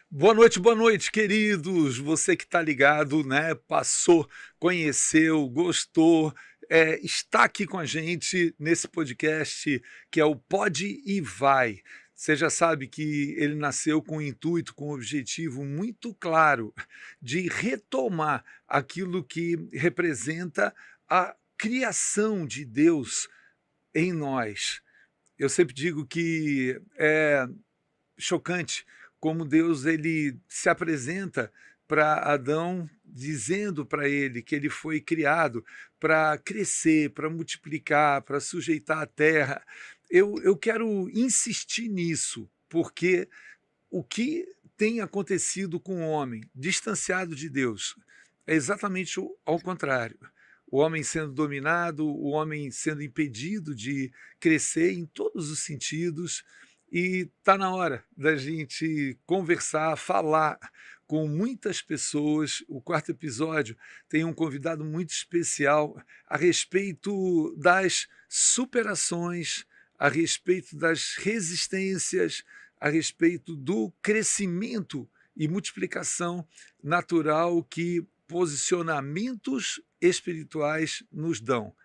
boa noite, queridos. Você que está ligado, né? Passou, conheceu, gostou, está aqui com a gente nesse podcast que é o Pode e Vai. Você já sabe que ele nasceu com um intuito, com um objetivo muito claro de retomar aquilo que representa a criação de Deus em nós. Eu sempre digo que é chocante como Deus ele se apresenta para Adão dizendo para ele que ele foi criado para crescer, para multiplicar, para sujeitar a terra. Eu quero insistir nisso, porque o que tem acontecido com o homem distanciado de Deus é exatamente ao contrário. O homem sendo dominado, o homem sendo impedido de crescer em todos os sentidos, e está na hora da gente conversar, falar com muitas pessoas. O quarto episódio tem um convidado muito especial a respeito das superações, a respeito das resistências, a respeito do crescimento e multiplicação natural que posicionamentos espirituais nos dão.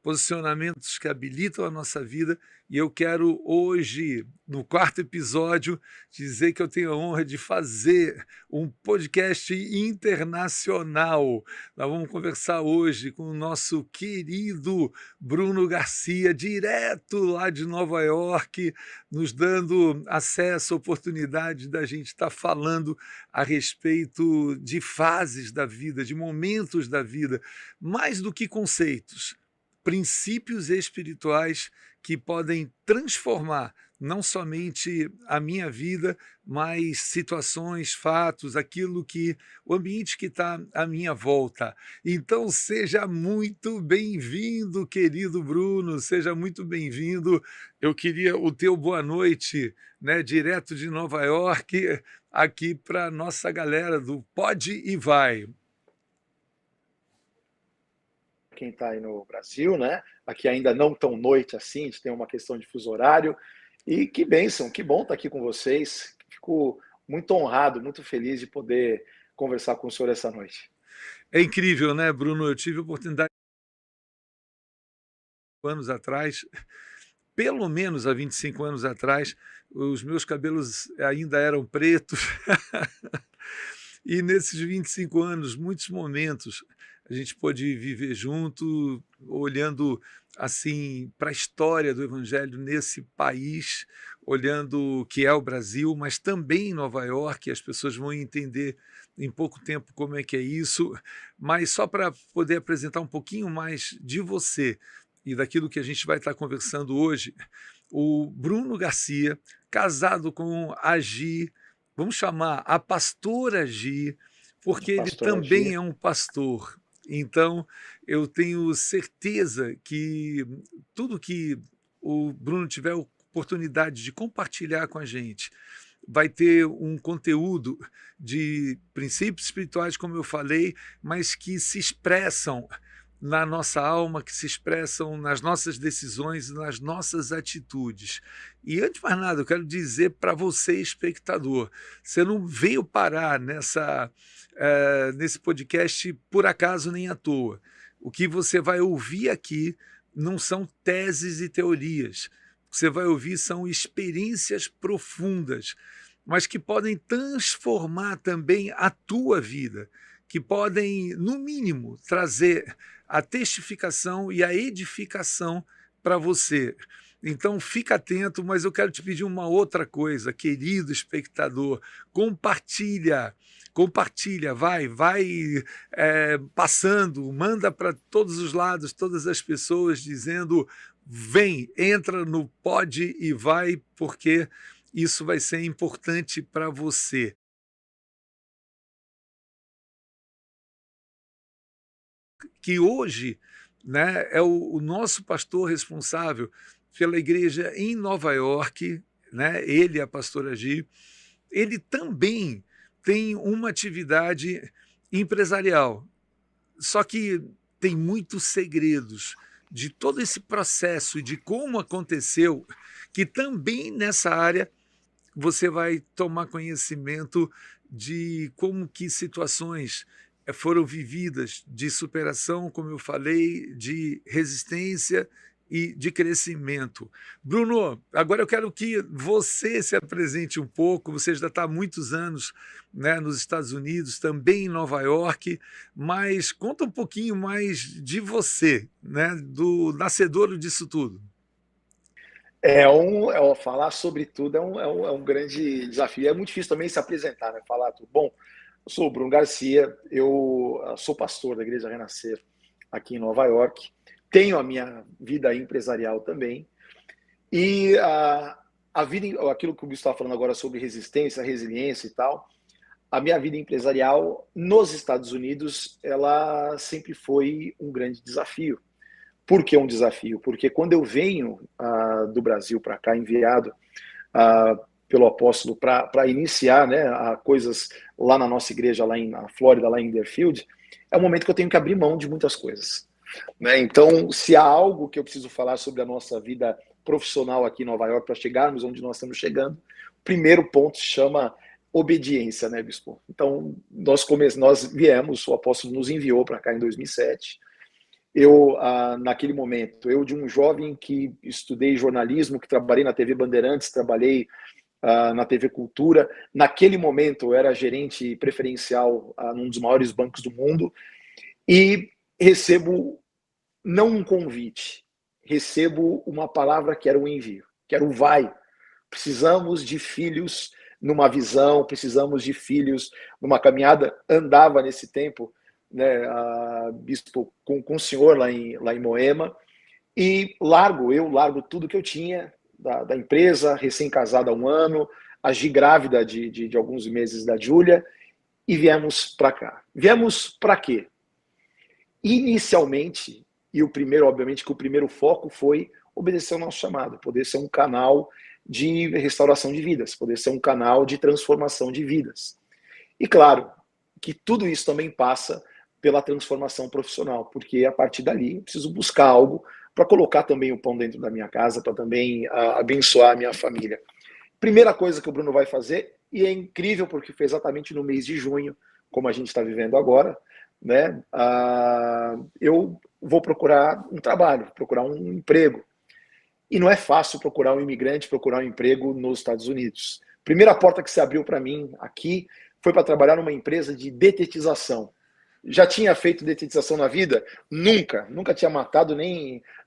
Posicionamentos que habilitam a nossa vida, e eu quero hoje, no quarto episódio, dizer que eu tenho a honra de fazer um podcast internacional. Nós vamos conversar hoje com o nosso querido Bruno Garcia, direto lá de Nova York, nos dando acesso, oportunidade da gente estar falando a respeito de fases da vida, de momentos da vida, mais do que conceitos, princípios espirituais que podem transformar não somente a minha vida, mas situações, fatos, aquilo que o ambiente que está à minha volta. Então seja muito bem-vindo, querido Bruno, seja muito bem-vindo. Eu queria o teu boa noite, né, direto de Nova York, aqui para nossa galera do Pode e Vai. Quem está aí no Brasil, né? Aqui ainda não tão noite assim, a gente tem uma questão de fuso horário. E que bênção, que bom estar aqui com vocês. Fico muito honrado, muito feliz de poder conversar com o senhor essa noite. É incrível, né, Bruno? Eu tive a oportunidade anos atrás, pelo menos há 25 anos atrás, os meus cabelos ainda eram pretos. E nesses 25 anos, muitos momentos, a gente pôde viver junto, olhando assim para a história do Evangelho nesse país, olhando o que é o Brasil, mas também em Nova York. As pessoas vão entender em pouco tempo como é que é isso. Mas só para poder apresentar um pouquinho mais de você e daquilo que a gente vai estar conversando hoje, o Bruno Garcia, casado com a Gi, vamos chamar a pastora Gi, porque ele Pastora também Gia. é um pastor. Então, eu tenho certeza que tudo que o Bruno tiver oportunidade de compartilhar com a gente vai ter um conteúdo de princípios espirituais, como eu falei, mas que se expressam na nossa alma, que se expressam nas nossas decisões, nas nossas atitudes. E antes de mais nada, eu quero dizer para você, espectador, você não veio parar nesse podcast por acaso nem à toa. O que você vai ouvir aqui não são teses e teorias. O que você vai ouvir são experiências profundas, mas que podem transformar também a tua vida, que podem, no mínimo, trazer a testificação e a edificação para você. Então fica atento, mas eu quero te pedir uma outra coisa, querido espectador, compartilha, vai passando, manda para todos os lados, todas as pessoas dizendo, vem, entra no Pode e Vai, porque isso vai ser importante para você. Que hoje, né, é o nosso pastor responsável pela igreja em Nova York, né, ele, a pastora Gi, ele também tem uma atividade empresarial, só que tem muitos segredos de todo esse processo e de como aconteceu, que também nessa área você vai tomar conhecimento de como que situações foram vividas de superação, como eu falei, de resistência e de crescimento. Bruno, agora eu quero que você se apresente um pouco. Você já está há muitos anos, né, nos Estados Unidos, também em Nova York, mas conta um pouquinho mais de você, né, do nascedouro disso tudo. Falar sobre tudo é um grande desafio. É muito difícil também se apresentar, né? Falar tudo. Bom, eu sou o Bruno Garcia, eu sou pastor da Igreja Renascer aqui em Nova York, tenho a minha vida empresarial também, e a vida, aquilo que o Gustavo estava falando agora sobre resistência, resiliência e tal, a minha vida empresarial nos Estados Unidos, ela sempre foi um grande desafio. Por que um desafio? Porque quando eu venho do Brasil para cá, enviado pelo apóstolo para iniciar, né, coisas lá na nossa igreja, lá na Flórida, lá em Deerfield, é um momento que eu tenho que abrir mão de muitas coisas. Né? Então, se há algo que eu preciso falar sobre a nossa vida profissional aqui em Nova York para chegarmos onde nós estamos chegando, o primeiro ponto se chama obediência, né, bispo? Então, nós viemos, o apóstolo nos enviou para cá em 2007. Eu, naquele momento, eu de um jovem que estudei jornalismo, que trabalhei na TV Bandeirantes, trabalhei na TV Cultura. Naquele momento, eu era gerente preferencial num dos maiores bancos do mundo e recebo, não um convite, recebo uma palavra que era um envio, que era o vai. Precisamos de filhos numa visão, precisamos de filhos numa caminhada. Andava nesse tempo, né, bispo, com o senhor lá em Moema, e eu largo tudo que eu tinha da empresa, recém-casada há um ano, agi grávida de alguns meses da Júlia, e viemos para cá. Viemos para quê? Inicialmente, e obviamente que o primeiro foco foi obedecer ao nosso chamado, poder ser um canal de restauração de vidas, poder ser um canal de transformação de vidas. E claro, que tudo isso também passa pela transformação profissional, porque a partir dali eu preciso buscar algo para colocar também o pão dentro da minha casa, para também abençoar a minha família. Primeira coisa que o Bruno vai fazer, e é incrível porque foi exatamente no mês de junho, como a gente está vivendo agora, né? Eu vou procurar um trabalho, procurar um emprego. E não é fácil procurar um imigrante, procurar um emprego nos Estados Unidos. Primeira porta que se abriu para mim aqui foi para trabalhar numa empresa de detetização. Já tinha feito detetização na vida? Nunca. Nunca tinha matado não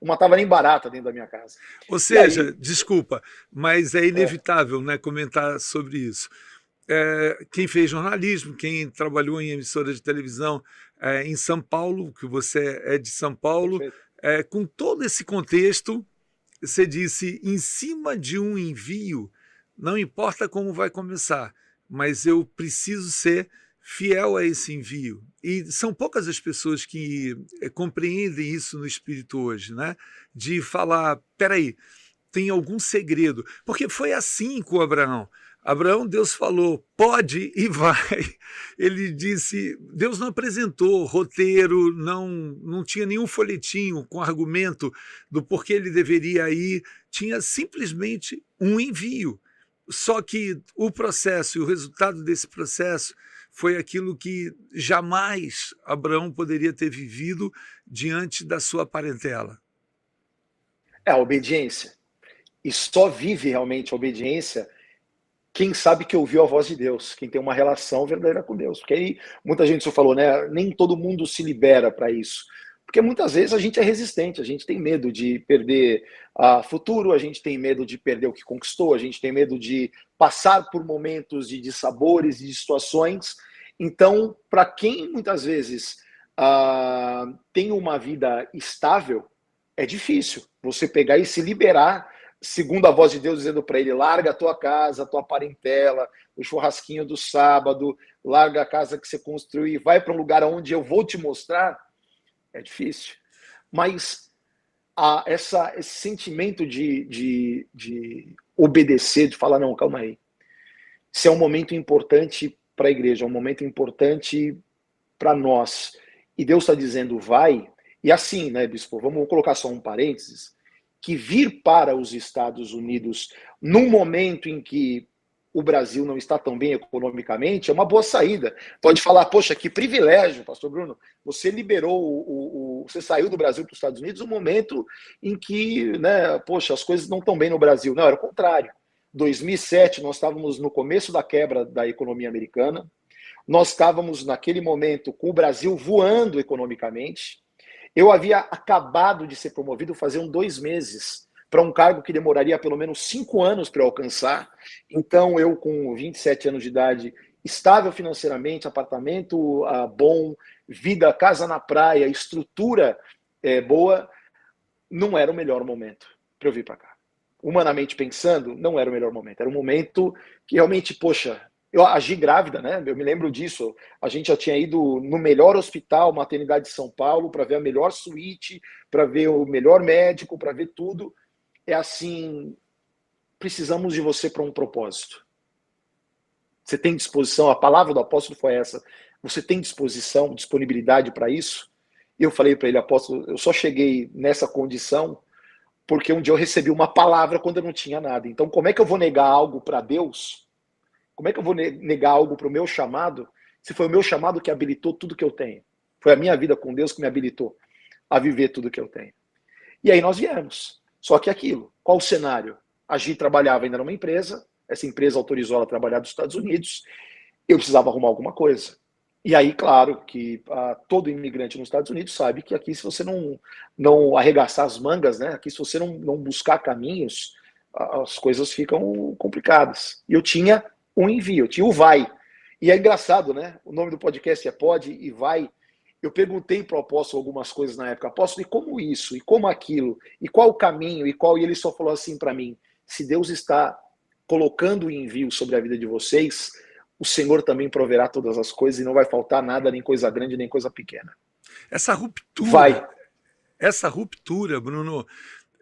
matava nem barata dentro da minha casa. Ou E seja, aí, desculpa, mas é inevitável, né, comentar sobre isso. Quem fez jornalismo, quem trabalhou em emissora de televisão em São Paulo, que você é de São Paulo, perfeito. com todo esse contexto, você disse, em cima de um envio, não importa como vai começar, mas eu preciso ser fiel a esse envio. E são poucas as pessoas que compreendem isso no espírito hoje, né? De falar, peraí, tem algum segredo. Porque foi assim com Abraão. Abraão, Deus falou, pode e vai. Ele disse, Deus não apresentou roteiro, não tinha nenhum folhetinho com argumento do porquê ele deveria ir, tinha simplesmente um envio. Só que o processo e o resultado desse processo foi aquilo que jamais Abraão poderia ter vivido diante da sua parentela. É a obediência. E só vive realmente a obediência quem sabe que ouviu a voz de Deus, quem tem uma relação verdadeira com Deus. Porque aí, muita gente só falou, né? Nem todo mundo se libera para isso. Porque muitas vezes a gente é resistente, a gente tem medo de perder futuro, a gente tem medo de perder o que conquistou, a gente tem medo de passar por momentos de dissabores, de situações. Então, para quem muitas vezes tem uma vida estável, é difícil você pegar e se liberar segundo a voz de Deus dizendo para ele, larga a tua casa, a tua parentela, o churrasquinho do sábado, larga a casa que você construiu, vai para um lugar onde eu vou te mostrar, é difícil. Mas esse sentimento de obedecer, de falar, não, calma aí. Isso é um momento importante para a igreja, é um momento importante para nós. E Deus está dizendo, vai. E assim, né, bispo, vamos colocar só um parênteses, que vir para os Estados Unidos num momento em que o Brasil não está tão bem economicamente, é uma boa saída. Pode falar, poxa, que privilégio, pastor Bruno, você liberou, você saiu do Brasil para os Estados Unidos no momento em que, né, poxa, as coisas não estão bem no Brasil. Não, era o contrário. 2007, nós estávamos no começo da quebra da economia americana, nós estávamos naquele momento com o Brasil voando economicamente. Eu havia acabado de ser promovido faziam 2 meses para um cargo que demoraria pelo menos 5 anos para eu alcançar. Então, eu com 27 anos de idade, estável financeiramente, apartamento bom, vida, casa na praia, estrutura boa, não era o melhor momento para eu vir para cá. Humanamente pensando, não era o melhor momento. Era um momento que realmente, poxa, eu agi grávida, né? Eu me lembro disso. A gente já tinha ido no melhor hospital, maternidade de São Paulo, para ver a melhor suíte, para ver o melhor médico, para ver tudo. É assim, precisamos de você para um propósito. Você tem disposição? A palavra do apóstolo foi essa. Você tem disposição, disponibilidade para isso? Eu falei para ele, apóstolo, eu só cheguei nessa condição porque um dia eu recebi uma palavra quando eu não tinha nada. Então, como é que eu vou negar algo para Deus? Como é que eu vou negar algo para o meu chamado, se foi o meu chamado que habilitou tudo que eu tenho? Foi a minha vida com Deus que me habilitou a viver tudo que eu tenho. E aí nós viemos. Só que aquilo, qual o cenário? A Gi trabalhava ainda numa empresa, essa empresa autorizou ela a trabalhar dos Estados Unidos, eu precisava arrumar alguma coisa. E aí, claro, que todo imigrante nos Estados Unidos sabe que aqui, se você não arregaçar as mangas, né, aqui se você não buscar caminhos, as coisas ficam complicadas. E eu tinha um envio, eu tinha o vai. E é engraçado, né? O nome do podcast é Pode e Vai. Eu perguntei para o apóstolo algumas coisas na época, apóstolo, e como isso? E como aquilo? E qual o caminho? E ele só falou assim para mim, se Deus está colocando o envio sobre a vida de vocês, o Senhor também proverá todas as coisas e não vai faltar nada, nem coisa grande, nem coisa pequena. Essa ruptura, vai. Essa ruptura, Bruno,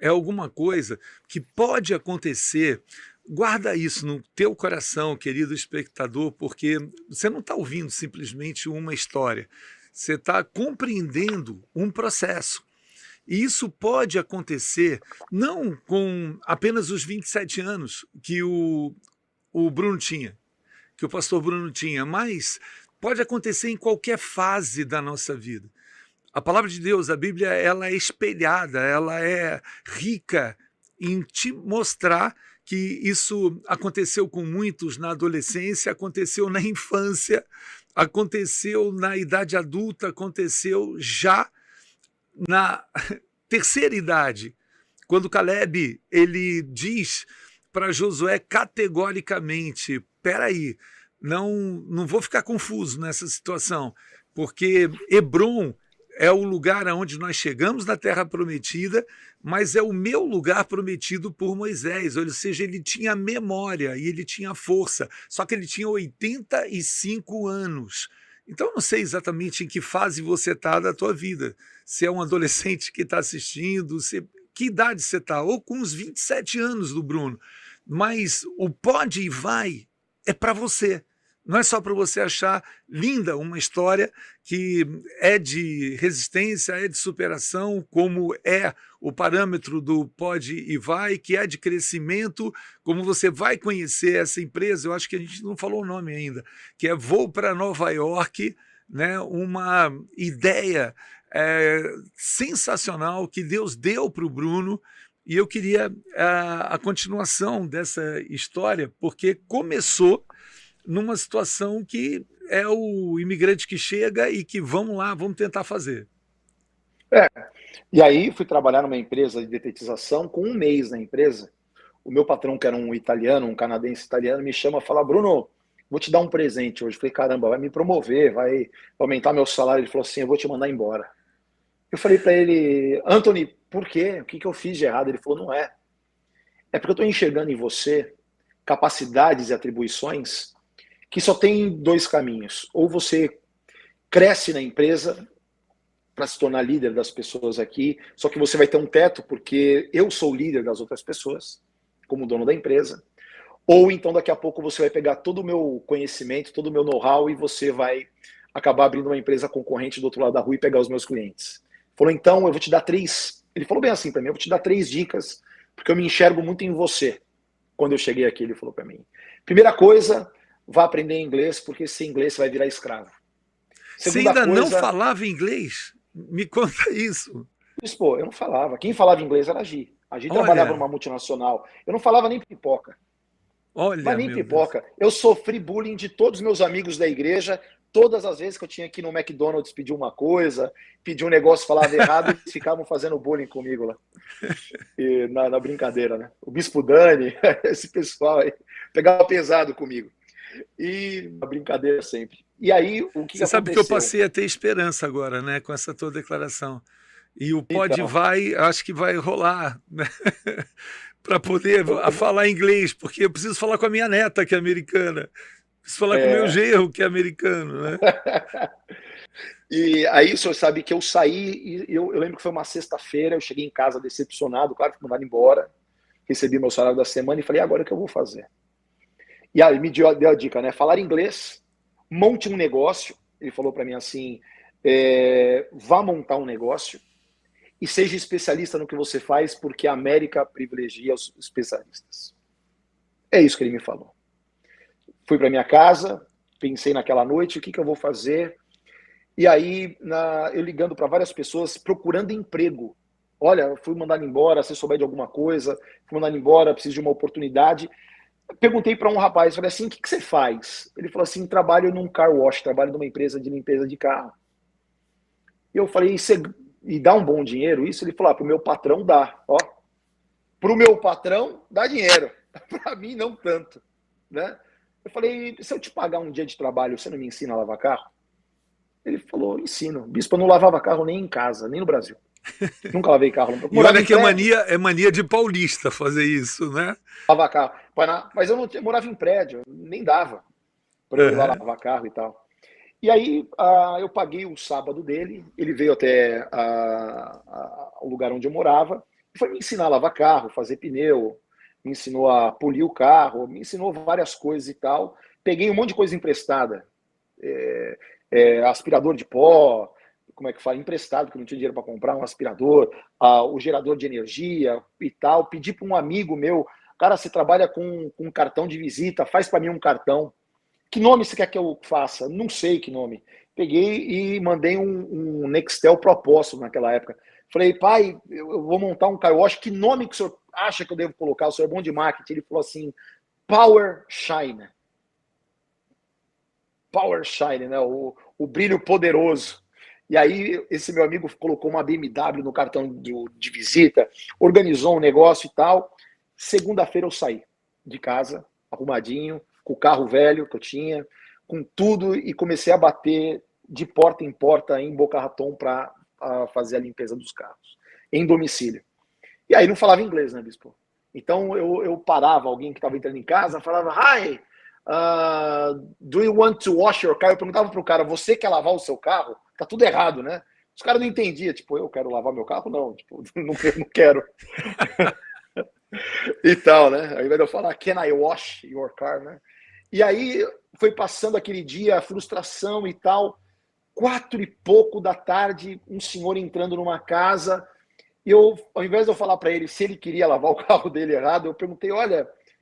é alguma coisa que pode acontecer. Guarda isso no teu coração, querido espectador, porque você não está ouvindo simplesmente uma história. Você está compreendendo um processo. E isso pode acontecer não com apenas os 27 anos que o Bruno tinha, que o pastor Bruno tinha, mas pode acontecer em qualquer fase da nossa vida. A palavra de Deus, a Bíblia, ela é espelhada, ela é rica em te mostrar que isso aconteceu com muitos na adolescência, aconteceu na infância, aconteceu na idade adulta, aconteceu já na terceira idade, quando Caleb ele diz para Josué categoricamente, peraí, não vou ficar confuso nessa situação, porque Hebrom é o lugar aonde nós chegamos na Terra Prometida, mas é o meu lugar prometido por Moisés, ou seja, ele tinha memória e ele tinha força, só que ele tinha 85 anos. Então, não sei exatamente em que fase você está da tua vida, se é um adolescente que está assistindo, que idade você está, ou com uns 27 anos do Bruno, mas o pode e vai é para você. Não é só para você achar linda uma história que é de resistência, é de superação, como é o parâmetro do pode e vai, que é de crescimento, como você vai conhecer essa empresa, eu acho que a gente não falou o nome ainda, que é Voo para Nova York, né? Uma ideia sensacional que Deus deu para o Bruno, e eu queria a continuação dessa história, porque começou numa situação que é o imigrante que chega e que vamos lá, vamos tentar fazer. E aí fui trabalhar numa empresa de detetização, com 1 mês na empresa, o meu patrão, que era um italiano, um canadense italiano, me chama e fala, Bruno, vou te dar um presente hoje. Eu falei, caramba, vai me promover, vai aumentar meu salário. Ele falou assim, eu vou te mandar embora. Eu falei para ele, Anthony, por quê? O que eu fiz de errado? Ele falou, não é. É porque eu estou enxergando em você capacidades e atribuições que só tem 2 caminhos. Ou você cresce na empresa para se tornar líder das pessoas aqui, só que você vai ter um teto, porque eu sou o líder das outras pessoas, como dono da empresa. Ou então daqui a pouco você vai pegar todo o meu conhecimento, todo o meu know-how e você vai acabar abrindo uma empresa concorrente do outro lado da rua e pegar os meus clientes. Falou, então eu vou te dar 3. Ele falou bem assim para mim, eu vou te dar 3 dicas, porque eu me enxergo muito em você. Quando eu cheguei aqui, ele falou para mim. Primeira coisa, vá aprender inglês, porque sem inglês você vai virar escravo. Você Segunda ainda não coisa, falava inglês? Me conta isso. isso, pô, eu não falava. Quem falava inglês era a Gi. A Gi trabalhava Olha, numa multinacional. Eu não falava nem pipoca. Mas olha, nem meu Deus. pipoca. Eu sofri bullying de todos os meus amigos da igreja. Todas as vezes que eu tinha que ir no McDonald's pedir uma coisa, pedir um negócio, falava errado, eles ficavam fazendo bullying comigo lá. E na brincadeira, né? O Bispo Dani, esse pessoal aí, pegava pesado comigo. E na brincadeira sempre. E aí, o que Você sabe que eu aconteceu? passei a ter esperança agora, né, com essa tua declaração. E o Pod Então, vai, acho que vai rolar, né? Para poder eu, falar inglês, porque eu preciso falar com a minha neta, que é americana. Preciso falar com o meu é, genro, que é americano, né? e aí o senhor sabe que eu saí, e eu lembro que foi uma sexta-feira, eu cheguei em casa decepcionado, claro, fui mandado embora, recebi meu salário da semana e falei, agora o que eu vou fazer? E aí me deu a dica, né? Falar inglês, monte um negócio. Ele falou para mim assim, vá montar um negócio e seja especialista no que você faz, porque a América privilegia os especialistas. É isso que ele me falou. Fui para minha casa, pensei naquela noite, o que eu vou fazer? E aí, eu ligando para várias pessoas, procurando emprego. Olha, fui mandado embora, se souber de alguma coisa, fui mandado embora, preciso de uma oportunidade. Perguntei para um rapaz, falei assim, o que você faz? Ele falou assim, trabalho num car wash, trabalho numa empresa de limpeza de carro. E eu falei, e dá um bom dinheiro isso? Ele falou, para o meu patrão dá. Ó, para o meu patrão dá dinheiro, para mim não tanto. Né? Eu falei, se eu te pagar um dia de trabalho, você não me ensina a lavar carro? Ele falou, ensino. Bispo, eu não lavava carro nem em casa, nem no Brasil. Nunca lavei carro. Eu E morava olha em que prédio, é mania de paulista fazer isso, né? lavar carro. Mas eu morava em prédio, nem dava para eu ir lá Uhum. lavar carro e tal. E aí eu paguei o sábado dele, ele veio até o lugar onde eu morava e foi me ensinar a lavar carro, fazer pneu, me ensinou a polir o carro, me ensinou várias coisas e tal. Peguei um monte de coisa emprestada, aspirador de pó, como é que fala, emprestado, que não tinha dinheiro para comprar um aspirador, o gerador de energia e tal. Pedi para um amigo meu, cara, você trabalha com cartão de visita, faz para mim um cartão. Que nome você quer que eu faça? Não sei que nome. Peguei e mandei um Nextel propósito naquela época. Falei, pai, eu vou montar um car wash, que nome que o senhor acha que eu devo colocar? O senhor é bom de marketing. Ele falou assim, Power Shine. Power Shine, né? O brilho poderoso. E aí, esse meu amigo colocou uma BMW no cartão de visita, organizou um negócio e tal. Segunda-feira eu saí de casa, arrumadinho, com o carro velho que eu tinha, com tudo, e comecei a bater de porta em porta em Boca Raton para fazer a limpeza dos carros, em domicílio. E aí não falava inglês, né, Bispo? Então eu parava, alguém que estava entrando em casa, falava, hi, do you want to wash your car? Eu perguntava pro cara, você quer lavar o seu carro? Tá tudo errado, né? Os caras não entendiam, tipo, eu quero lavar meu carro? Não, tipo, não quero. E tal, né? Ao invés de eu falar, can I wash your car, né? E aí foi passando aquele dia, a frustração e tal. 4 e pouco da tarde, um senhor entrando numa casa, e eu, ao invés de eu falar para ele se ele queria lavar o carro dele errado, eu perguntei,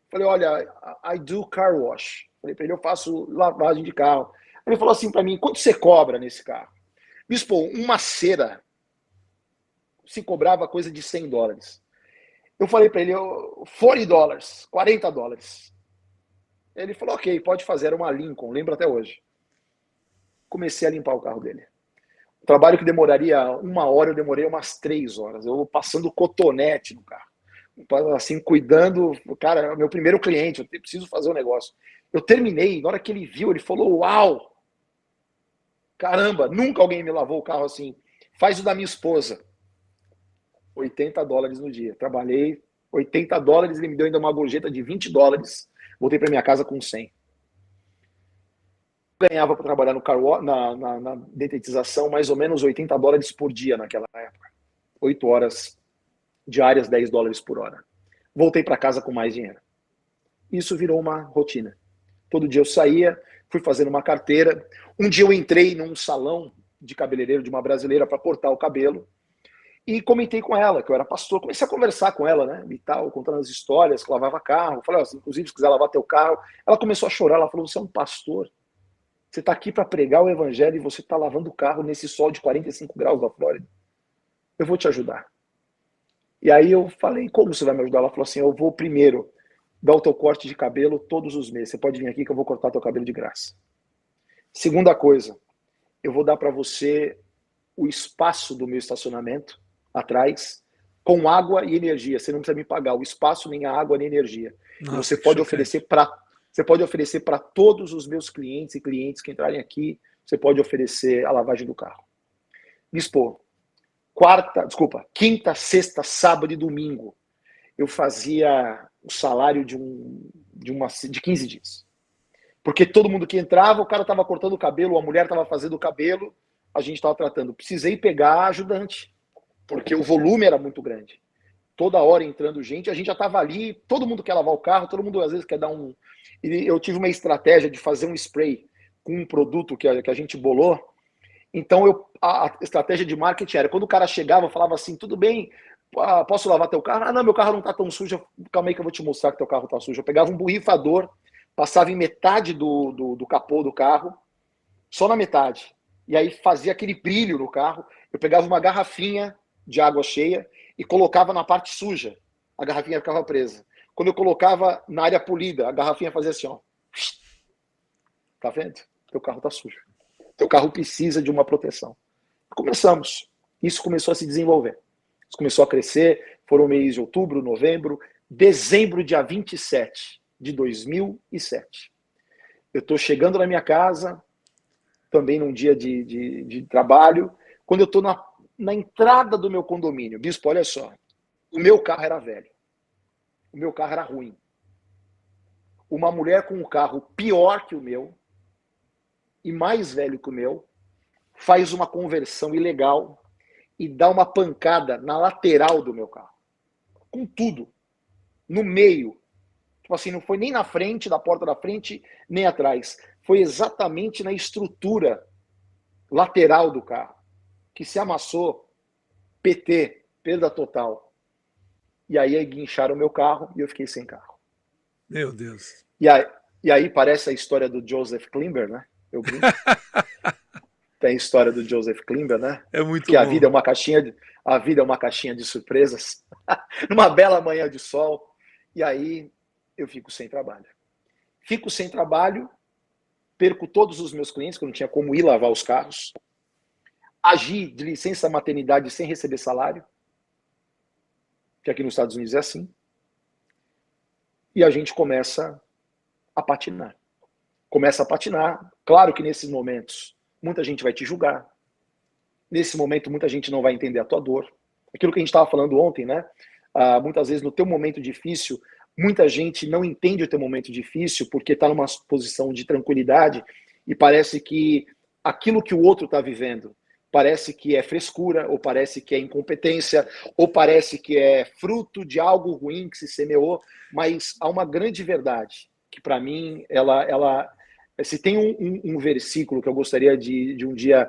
falei, olha, I do car wash. Falei para ele, eu faço lavagem de carro. Ele falou assim para mim, quanto você cobra nesse carro? Bispo, uma cera se cobrava coisa de $100. Eu falei para ele, $40, $40. Ele falou, ok, pode fazer, era uma Lincoln, lembro até hoje. Comecei a limpar o carro dele. O trabalho que demoraria 1 hora, eu demorei umas 3 horas. Eu passando cotonete no carro. Assim, cuidando. Cara, meu primeiro cliente, eu preciso fazer um negócio. Eu terminei, na hora que ele viu, ele falou, uau! Caramba, nunca alguém me lavou o carro assim. Faz o da minha esposa. $80 no dia. Trabalhei $80, ele me deu ainda uma gorjeta de $20. Voltei para minha casa com 100. Ganhava para trabalhar no na detetização mais ou menos $80 por dia naquela época. 8 horas diárias, $10 por hora. Voltei para casa com mais dinheiro. Isso virou uma rotina. Todo dia eu saía, fui fazendo uma carteira. Um dia eu entrei num salão de cabeleireiro de uma brasileira para cortar o cabelo. E comentei com ela que eu era pastor, comecei a conversar com ela, né, e tal, contando as histórias, que lavava carro, falei, ó, inclusive, se quiser lavar teu carro. Ela começou a chorar, ela falou, você é um pastor, você está aqui para pregar o evangelho e você está lavando o carro nesse sol de 45 graus da Flórida. Eu vou te ajudar. E aí eu falei, como você vai me ajudar? Ela falou assim, eu vou primeiro dar o teu corte de cabelo todos os meses, você pode vir aqui que eu vou cortar teu cabelo de graça. Segunda coisa, eu vou dar para você o espaço do meu estacionamento atrás, com água e energia. Você não precisa me pagar o espaço, nem a água, nem a energia. E Nossa, que chocante. você pode oferecer para todos os meus clientes e clientes que entrarem aqui, você pode oferecer a lavagem do carro. Me expor. Quinta, sexta, sábado e domingo, eu fazia o salário de 15 dias. Porque todo mundo que entrava, o cara estava cortando o cabelo, a mulher estava fazendo o cabelo, a gente estava tratando. Precisei pegar ajudante, porque o volume era muito grande. Toda hora entrando gente, a gente já estava ali, todo mundo quer lavar o carro, todo mundo às vezes quer dar um... E eu tive uma estratégia de fazer um spray com um produto que a gente bolou. Então, a estratégia de marketing era, quando o cara chegava, eu falava assim, tudo bem, posso lavar teu carro? Ah, não, meu carro não está tão sujo, calma aí que eu vou te mostrar que teu carro está sujo. Eu pegava um borrifador, passava em metade do capô do carro, só na metade, e aí fazia aquele brilho no carro. Eu pegava uma garrafinha de água cheia e colocava na parte suja, a garrafinha ficava presa. Quando eu colocava na área polida, a garrafinha fazia assim, ó. Tá vendo? Teu carro tá sujo. Teu carro precisa de uma proteção. Começamos. Isso começou a se desenvolver. Isso começou a crescer. Foram meses de outubro, novembro, dezembro, dia 27 de 2007. Eu estou chegando na minha casa, também num dia de trabalho, quando eu estou na entrada do meu condomínio. Bispo, olha só. O meu carro era velho. O meu carro era ruim. Uma mulher com um carro pior que o meu e mais velho que o meu faz uma conversão ilegal e dá uma pancada na lateral do meu carro. Com tudo. No meio. Tipo assim, não foi nem na frente, da porta da frente, nem atrás. Foi exatamente na estrutura lateral do carro. Que se amassou, PT, perda total. E aí guincharam o meu carro e eu fiquei sem carro. Meu Deus. E aí parece a história do Joseph Klimber, né? Eu brinco. Tem a história do Joseph Klimber, né? É muito Que bom. a vida é uma caixinha de surpresas. Numa bela manhã de sol. E aí eu fico sem trabalho. Fico sem trabalho, perco todos os meus clientes, que eu não tinha como ir lavar os carros. Agi de licença maternidade sem receber salário, que aqui nos Estados Unidos é assim. E a gente começa a patinar. Começa a patinar. Claro que nesses momentos muita gente vai te julgar. Nesse momento muita gente não vai entender a tua dor. Aquilo que a gente estava falando ontem, né? Muitas vezes no teu momento difícil, muita gente não entende o teu momento difícil porque está numa posição de tranquilidade e parece que aquilo que o outro está vivendo parece que é frescura, ou parece que é incompetência, ou parece que é fruto de algo ruim que se semeou, mas há uma grande verdade que para mim se tem um versículo que eu gostaria de um dia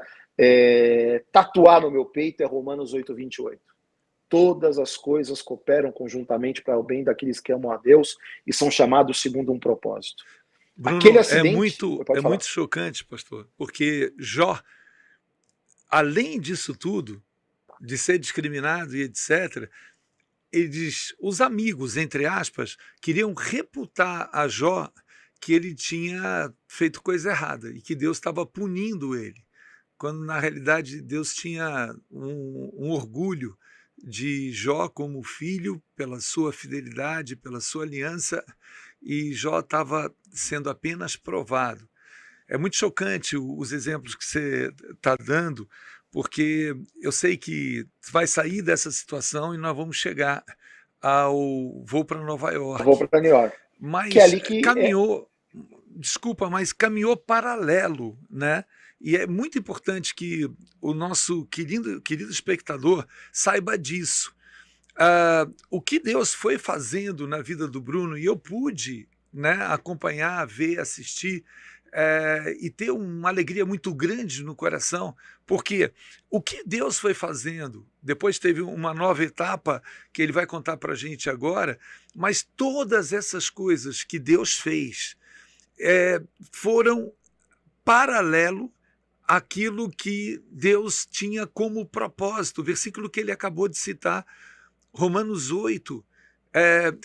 tatuar no meu peito, é Romanos 8:28. Todas as coisas cooperam conjuntamente para o bem daqueles que amam a Deus e são chamados segundo um propósito. Aquele Bruno, acidente, é pode falar. muito chocante, pastor, porque Jó, além disso tudo, de ser discriminado e etc., ele diz, os amigos, entre aspas, queriam reputar a Jó que ele tinha feito coisa errada e que Deus estava punindo ele, quando na realidade Deus tinha um orgulho de Jó como filho, pela sua fidelidade, pela sua aliança, e Jó estava sendo apenas provado. É muito chocante os exemplos que você está dando, porque eu sei que vai sair dessa situação e nós vamos chegar ao voo para Nova Eu vou York. para New York. Que é Mas ali que caminhou, desculpa, mas caminhou paralelo, né? E é muito importante que o nosso querido espectador saiba disso. O que Deus foi fazendo na vida do Bruno, e eu pude, né, acompanhar, ver, assistir, e ter uma alegria muito grande no coração, porque o que Deus foi fazendo, depois teve uma nova etapa que ele vai contar para a gente agora, mas todas essas coisas que Deus fez foram paralelo àquilo que Deus tinha como propósito. O versículo que ele acabou de citar, Romanos 8,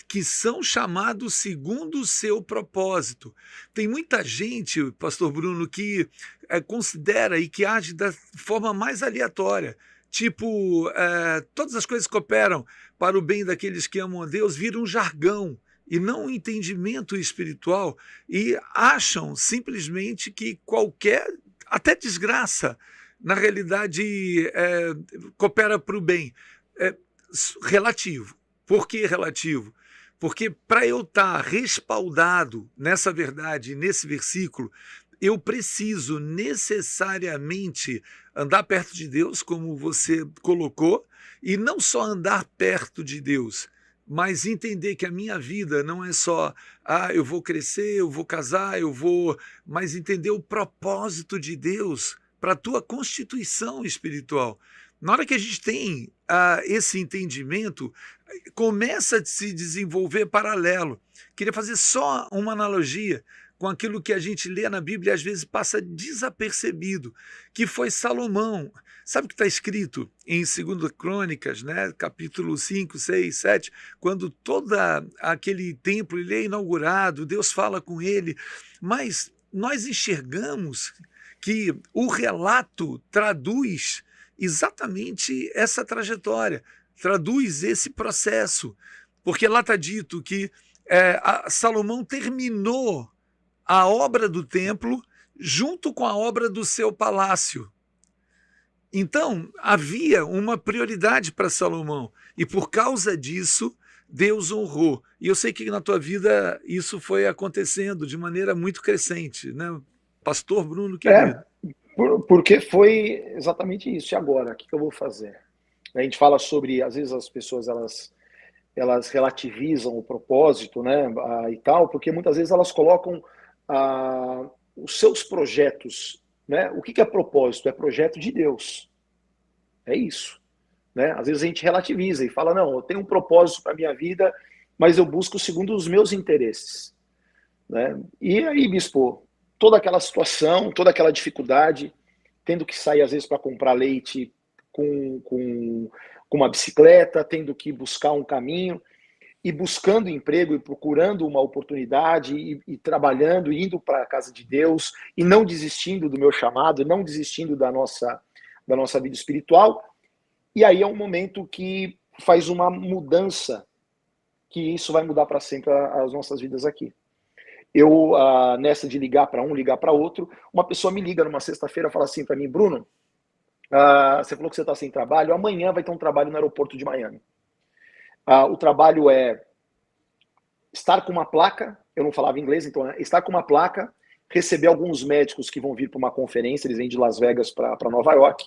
que são chamados segundo o seu propósito. Tem muita gente, pastor Bruno, que considera e que age da forma mais aleatória. Tipo, todas as coisas que cooperam para o bem daqueles que amam a Deus viram um jargão e não um entendimento espiritual, e acham simplesmente que qualquer, até desgraça, na realidade, coopera para o bem. Relativo. Por que relativo? Porque para eu estar respaldado nessa verdade, nesse versículo, eu preciso necessariamente andar perto de Deus, como você colocou, e não só andar perto de Deus, mas entender que a minha vida não é só, eu vou crescer, eu vou casar, mas entender o propósito de Deus para a tua constituição espiritual. Na hora que a gente tem esse entendimento, começa a se desenvolver paralelo. Queria fazer só uma analogia com aquilo que a gente lê na Bíblia e às vezes passa desapercebido, que foi Salomão. Sabe o que está escrito em 2 Crônicas, né? Capítulo 5, 6, 7, quando todo aquele templo ele é inaugurado, Deus fala com ele, mas nós enxergamos que o relato traduz exatamente essa trajetória, traduz esse processo, porque lá está dito que Salomão terminou a obra do templo junto com a obra do seu palácio. Então, havia uma prioridade para Salomão, e por causa disso, Deus honrou. E eu sei que na tua vida isso foi acontecendo de maneira muito crescente, né? Pastor Bruno, querido. Porque foi exatamente isso. E agora, o que eu vou fazer? A gente fala sobre, às vezes as pessoas elas relativizam o propósito, né, e tal, porque muitas vezes elas colocam os seus projetos, né? O que é propósito? É projeto de Deus. É isso, né? Às vezes a gente relativiza e fala, não, eu tenho um propósito para minha vida, mas eu busco segundo os meus interesses, né? E aí, bispo, toda aquela situação, toda aquela dificuldade, tendo que sair às vezes para comprar leite com uma bicicleta, tendo que buscar um caminho, e buscando emprego e procurando uma oportunidade e trabalhando, indo para a casa de Deus e não desistindo do meu chamado, não desistindo da nossa vida espiritual. E aí é um momento que faz uma mudança, que isso vai mudar para sempre as nossas vidas aqui. Eu, nessa de ligar para um, ligar para outro, uma pessoa me liga numa sexta-feira e fala assim para mim, Bruno, você falou que você está sem trabalho, amanhã vai ter um trabalho no aeroporto de Miami. O trabalho é estar com uma placa, eu não falava inglês, então estar com uma placa, receber alguns médicos que vão vir para uma conferência, eles vêm de Las Vegas para Nova York,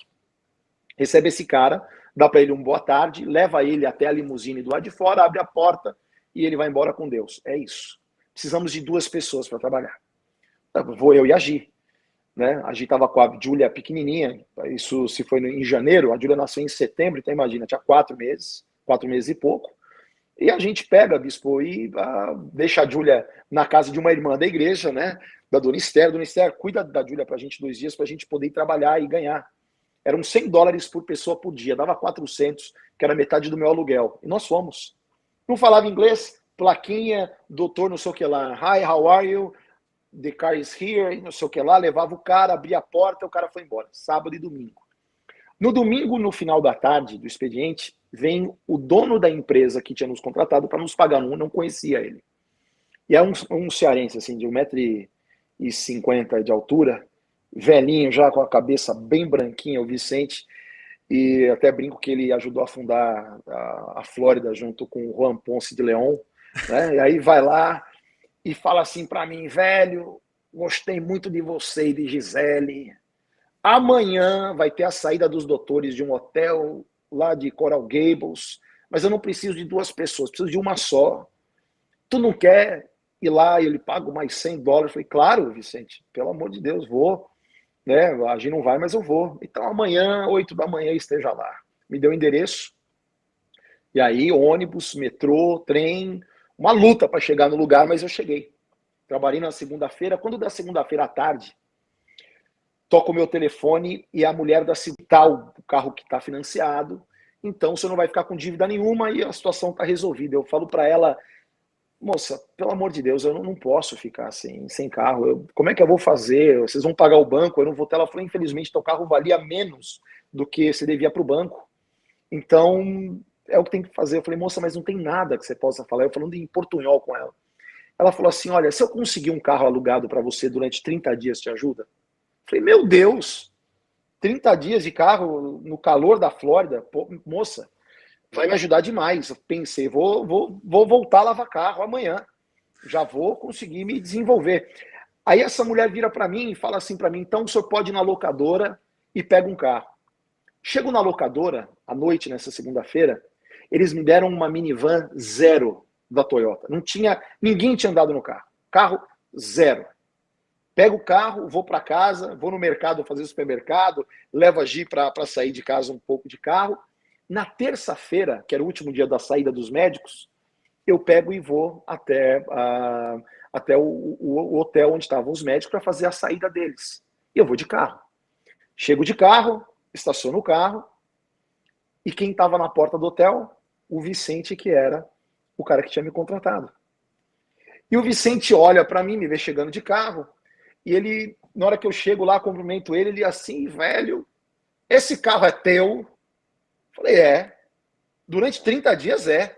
recebe esse cara, dá para ele um boa tarde, leva ele até a limusine do lado de fora, abre a porta e ele vai embora com Deus. É isso. Precisamos de 2 pessoas para trabalhar. Vou eu e a Gi. Né? A Gi estava com a Júlia pequenininha, isso se foi em janeiro, a Júlia nasceu em setembro, então imagina, tinha 4 meses e pouco. E a gente pega, bispo, e deixa a Júlia na casa de uma irmã da igreja, né? Da Dona Esther. Dona Esther, cuida da Júlia para a gente 2 dias, para a gente poder ir trabalhar e ganhar. Eram $100 por pessoa por dia, dava 400, que era metade do meu aluguel. E nós fomos. Não falava inglês, plaquinha, doutor não sei o que lá. Hi, how are you? The car is here, não sei o que lá. Levava o cara, abria a porta, o cara foi embora. Sábado e domingo. No domingo, no final da tarde do expediente, vem o dono da empresa que tinha nos contratado para nos pagar. Não conhecia ele. E é um cearense, assim, de 1,50 m de altura, velhinho, já com a cabeça bem branquinha, o Vicente, e até brinco que ele ajudou a fundar a Flórida junto com o Juan Ponce de León, né? E aí vai lá e fala assim para mim, velho, gostei muito de você e de Gisele. Amanhã vai ter a saída dos doutores de um hotel lá de Coral Gables, mas eu não preciso de 2 pessoas, preciso de uma só. Tu não quer ir lá e eu lhe pago mais $100? Eu falei, claro, Vicente, pelo amor de Deus, vou. Né? A gente não vai, mas eu vou. Então amanhã, 8 da manhã, esteja lá. Me deu o endereço. E aí, ônibus, metrô, trem, uma luta para chegar no lugar, mas eu cheguei. Trabalhei na segunda-feira. Quando da segunda-feira à tarde, toca o meu telefone e a mulher da Cital, o carro que está financiado. Então, você não vai ficar com dívida nenhuma e a situação está resolvida. Eu falo para ela, moça, pelo amor de Deus, eu não posso ficar assim, sem carro. Como é que eu vou fazer? Vocês vão pagar o banco? Eu não vou ter. Ela falou, infelizmente, teu carro valia menos do que você devia para o banco. Então, é o que tem que fazer. Eu falei, moça, mas não tem nada que você possa falar. Eu falando em portunhol com ela. Ela falou assim, olha, se eu conseguir um carro alugado para você durante 30 dias, te ajuda? Eu falei, meu Deus, 30 dias de carro no calor da Flórida? Pô, moça, vai me ajudar demais. Eu pensei, vou voltar a lavar carro amanhã. Já vou conseguir me desenvolver. Aí essa mulher vira para mim e fala assim para mim, então o senhor pode ir na locadora e pega um carro. Chego na locadora, à noite, nessa segunda-feira, eles me deram uma minivan zero da Toyota. Ninguém tinha andado no carro. Carro zero. Pego o carro, vou para casa, vou no mercado fazer supermercado, levo a Gi para sair de casa um pouco de carro. Na terça-feira, que era o último dia da saída dos médicos, eu pego e vou até o hotel onde estavam os médicos para fazer a saída deles. E eu vou de carro. Chego de carro, estaciono o carro, e quem estava na porta do hotel? O Vicente, que era o cara que tinha me contratado. E o Vicente olha para mim, me vê chegando de carro, e ele, na hora que eu chego lá, cumprimento ele assim, velho, esse carro é teu? Falei, é. Durante 30 dias é.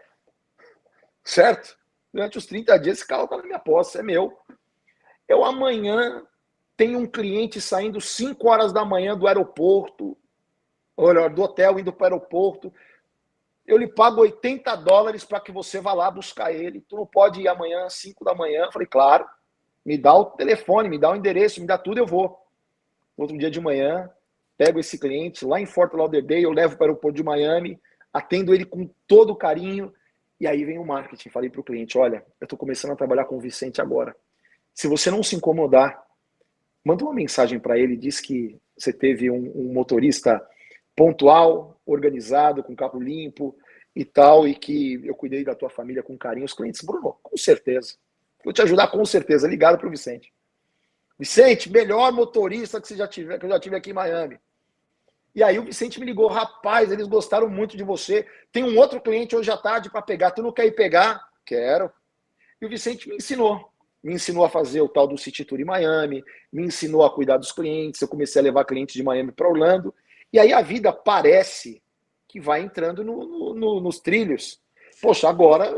Certo? Durante os 30 dias esse carro está na minha posse, é meu. Eu amanhã tenho um cliente saindo 5 horas da manhã do aeroporto, olha, do hotel indo para o aeroporto. Eu lhe pago $80 para que você vá lá buscar ele. Tu não pode ir amanhã às 5 da manhã? Eu falei, claro, me dá o telefone, me dá o endereço, me dá tudo, eu vou. Outro dia de manhã, pego esse cliente lá em Fort Lauderdale, eu levo para o aeroporto de Miami, atendo ele com todo carinho, e aí vem o marketing. Falei para o cliente, olha, eu estou começando a trabalhar com o Vicente agora. Se você não se incomodar, manda uma mensagem para ele, diz que você teve um motorista pontual, organizado, com carro limpo e tal, e que eu cuidei da tua família com carinho. Os clientes, Bruno, com certeza. Vou te ajudar com certeza. Ligado para o Vicente. Vicente, melhor motorista que eu já tive aqui em Miami. E aí o Vicente me ligou, rapaz, eles gostaram muito de você. Tem um outro cliente hoje à tarde para pegar. Tu não quer ir pegar? Quero. E o Vicente me ensinou. Me ensinou a fazer o tal do City Tour em Miami, me ensinou a cuidar dos clientes. Eu comecei a levar clientes de Miami para Orlando. E aí a vida parece que vai entrando nos trilhos. Poxa, agora,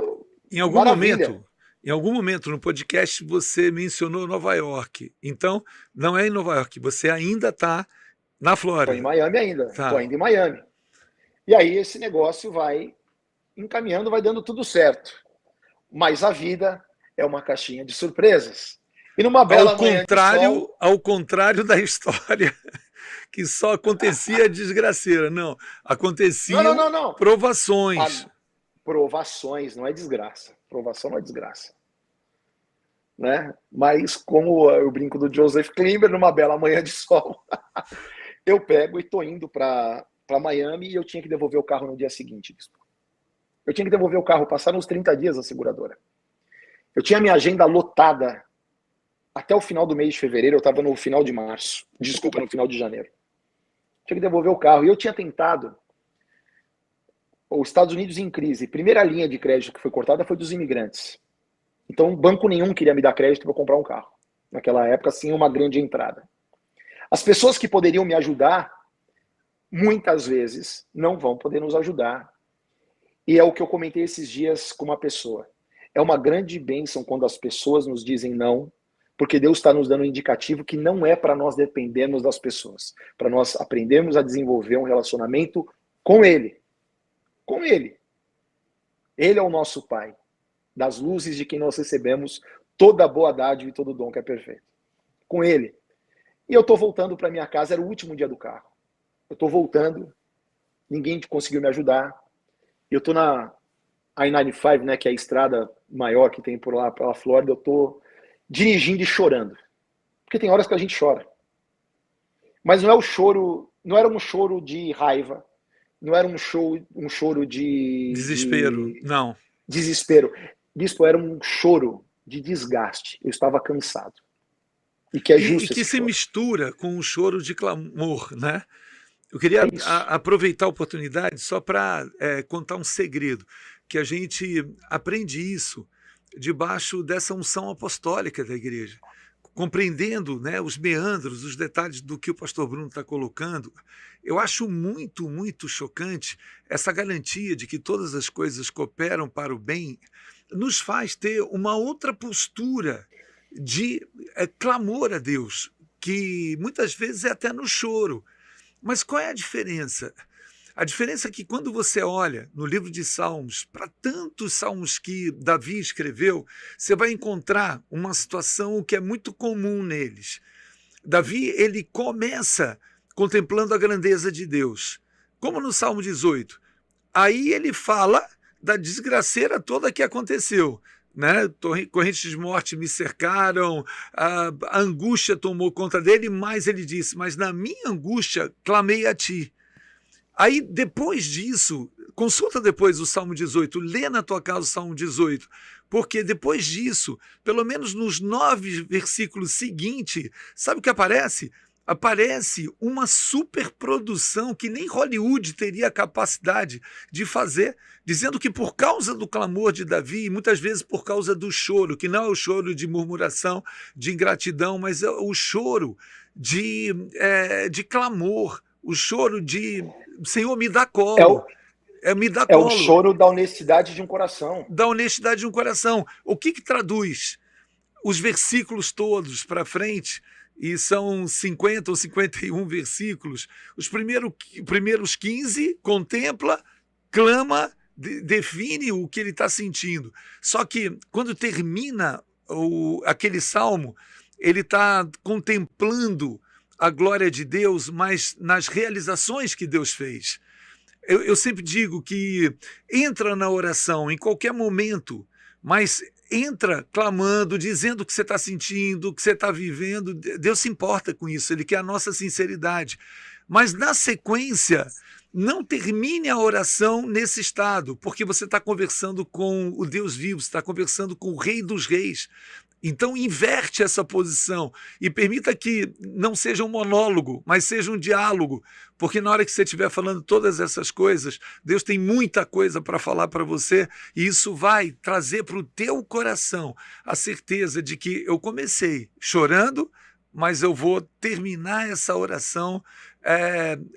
Em algum maravilha. momento, em algum momento no podcast você mencionou Nova York. Então, não é em Nova York, você ainda está na Estou em Flórida. Miami ainda, estou Tá. ainda em Miami. E aí esse negócio vai encaminhando, vai dando tudo certo. Mas a vida é uma caixinha de surpresas. E numa bela manhã de sol... Ao contrário da história que só acontecia desgraceira. Não, Não, não, aconteciam não, não. provações. Provações, não é desgraça. Provação não é desgraça. Né? Mas como eu brinco do Joseph Klimber, numa bela manhã de sol, eu pego e estou indo para Miami e eu tinha que devolver o carro no dia seguinte. Eu tinha que devolver o carro, passar uns 30 dias na seguradora. Eu tinha minha agenda lotada até o final do mês de fevereiro, eu estava no final de março. Desculpa, no final de janeiro. Tinha que devolver o carro. E eu tinha tentado. Os Estados Unidos em crise. Primeira linha de crédito que foi cortada foi dos imigrantes. Então, banco nenhum queria me dar crédito para comprar um carro. Naquela época, sim, uma grande entrada. As pessoas que poderiam me ajudar, muitas vezes, não vão poder nos ajudar. E é o que eu comentei esses dias com uma pessoa. É uma grande bênção quando as pessoas nos dizem não, porque Deus está nos dando um indicativo que não é para nós dependermos das pessoas, para nós aprendermos a desenvolver um relacionamento com Ele. Com Ele. Ele é o nosso Pai, das luzes de quem nós recebemos toda a boa dádiva e todo o dom que é perfeito. Com Ele. E eu estou voltando para minha casa, era o último dia do carro. Eu estou voltando, ninguém conseguiu me ajudar. Eu estou I-95, né, que é a estrada maior que tem por lá, pela Flórida, eu tô dirigindo e chorando. Porque tem horas que a gente chora. Mas não é o choro, não era um choro de raiva, não era um choro Desespero, de não. desespero. Bispo, era um choro de desgaste. Eu estava cansado. E que é E justo que esse se choro. mistura com um choro de clamor, né? Eu queria É isso. aproveitar a oportunidade só para contar um segredo, que a gente aprende isso debaixo dessa unção apostólica da igreja, compreendendo, né, os meandros, os detalhes do que o pastor Bruno está colocando. Eu acho muito, muito chocante essa garantia de que todas as coisas cooperam para o bem, nos faz ter uma outra postura de clamor a Deus, que muitas vezes é até no choro. Mas qual é a diferença? A diferença é que quando você olha no livro de Salmos, para tantos salmos que Davi escreveu, você vai encontrar uma situação que é muito comum neles. Davi, ele começa contemplando a grandeza de Deus, como no Salmo 18. Aí ele fala da desgraceira toda que aconteceu. Né? Correntes de morte me cercaram, a angústia tomou conta dele, mas ele disse: Mas na minha angústia clamei a ti. Aí, depois disso, consulta depois o Salmo 18, lê na tua casa o Salmo 18, porque depois disso, pelo menos nos 9 versículos seguintes, sabe o que aparece? Aparece uma superprodução que nem Hollywood teria a capacidade de fazer, dizendo que por causa do clamor de Davi, e muitas vezes por causa do choro, que não é o choro de murmuração, de ingratidão, mas é o choro de clamor, o choro de Senhor, me dá É colo, o, me dá é o colo, choro da honestidade de um coração. da honestidade de um coração. O que traduz os versículos todos para frente? E são 50 ou 51 versículos. Os primeiros 15 contempla, clama, define o que ele está sentindo. Só que quando termina aquele salmo, ele está contemplando a glória de Deus, mas nas realizações que Deus fez. Eu sempre digo que entra na oração em qualquer momento, mas entra clamando, dizendo o que você está sentindo, o que você está vivendo. Deus se importa com isso, Ele quer a nossa sinceridade. Mas na sequência, não termine a oração nesse estado, porque você está conversando com o Deus vivo, você está conversando com o Rei dos Reis. Então, inverte essa posição e permita que não seja um monólogo, mas seja um diálogo, porque na hora que você estiver falando todas essas coisas, Deus tem muita coisa para falar para você e isso vai trazer para o teu coração a certeza de que eu comecei chorando, mas eu vou terminar essa oração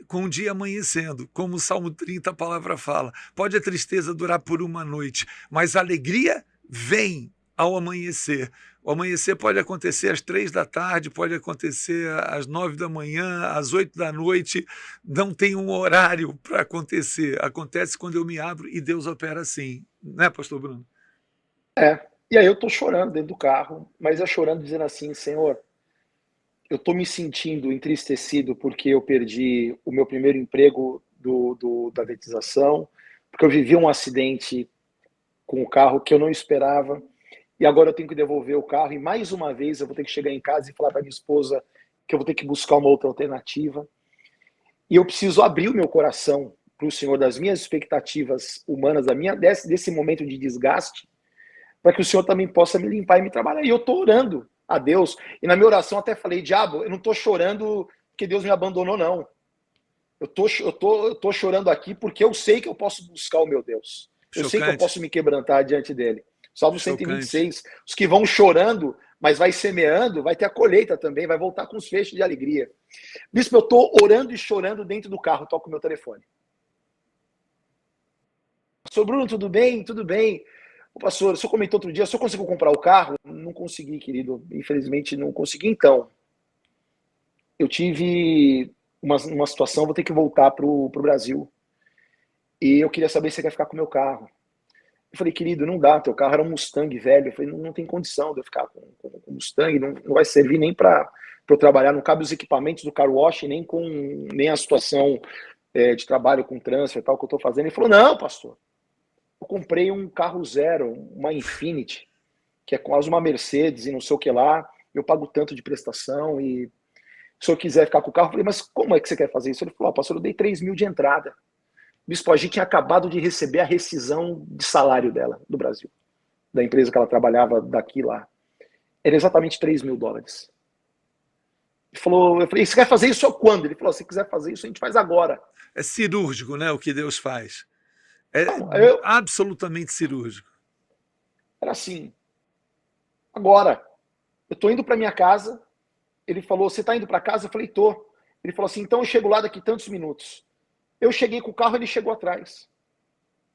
com o dia amanhecendo, como o Salmo 30 a palavra fala. Pode a tristeza durar por uma noite, mas a alegria vem ao amanhecer. O amanhecer pode acontecer às 3 da tarde, pode acontecer às 9 da manhã, às 8 da noite, não tem um horário para acontecer. Acontece quando eu me abro e Deus opera assim. Né, pastor Bruno? E aí eu tô chorando dentro do carro, mas é chorando dizendo assim, Senhor, eu tô me sentindo entristecido porque eu perdi o meu primeiro emprego da vetização, porque eu vivi um acidente com o carro que eu não esperava, e agora eu tenho que devolver o carro, e mais uma vez eu vou ter que chegar em casa e falar para minha esposa que eu vou ter que buscar uma outra alternativa. E eu preciso abrir o meu coração para o Senhor das minhas expectativas humanas, desse momento de desgaste, para que o Senhor também possa me limpar e me trabalhar. E eu estou orando a Deus, e na minha oração até falei, diabo, eu não estou chorando porque Deus me abandonou, não. Eu tô chorando aqui porque eu sei que eu posso buscar o meu Deus. Eu sei que eu Chocante, posso me quebrantar diante dele. Salmo chocante. 126, os que vão chorando, mas vai semeando, vai ter a colheita também, vai voltar com os feixes de alegria. Bispo, eu estou orando e chorando dentro do carro, toco o meu telefone. Pastor Bruno, tudo bem? Tudo bem. O pastor, o senhor comentou outro dia, o senhor conseguiu comprar o carro? Não consegui, querido. Infelizmente, não consegui. Então, eu tive uma situação, vou ter que voltar para o Brasil. E eu queria saber se você quer ficar com o meu carro. Eu falei, querido, não dá, teu carro era um Mustang velho. Eu falei, não tem condição de eu ficar com Mustang, não vai servir nem para eu trabalhar, não cabe os equipamentos do car wash, nem a situação de trabalho com transfer e tal que eu estou fazendo. Ele falou, não, pastor, eu comprei um carro zero, uma Infiniti, que é quase uma Mercedes e não sei o que lá, eu pago tanto de prestação e se eu quiser ficar com o carro, eu falei, mas como é que você quer fazer isso? Ele falou, pastor, eu dei 3 mil de entrada. Bispo, a gente tinha acabado de receber a rescisão de salário dela, do Brasil, da empresa que ela trabalhava daqui e lá. Era exatamente 3 mil dólares. Ele falou, eu falei, você quer fazer isso quando? Ele falou, se quiser fazer isso, a gente faz agora. É cirúrgico, né, o que Deus faz. É Não, absolutamente cirúrgico. era assim, agora, eu tô indo para minha casa, ele falou, você tá indo para casa? Eu falei, tô. Ele falou assim, então eu chego lá daqui tantos minutos. Eu cheguei com o carro, ele chegou atrás.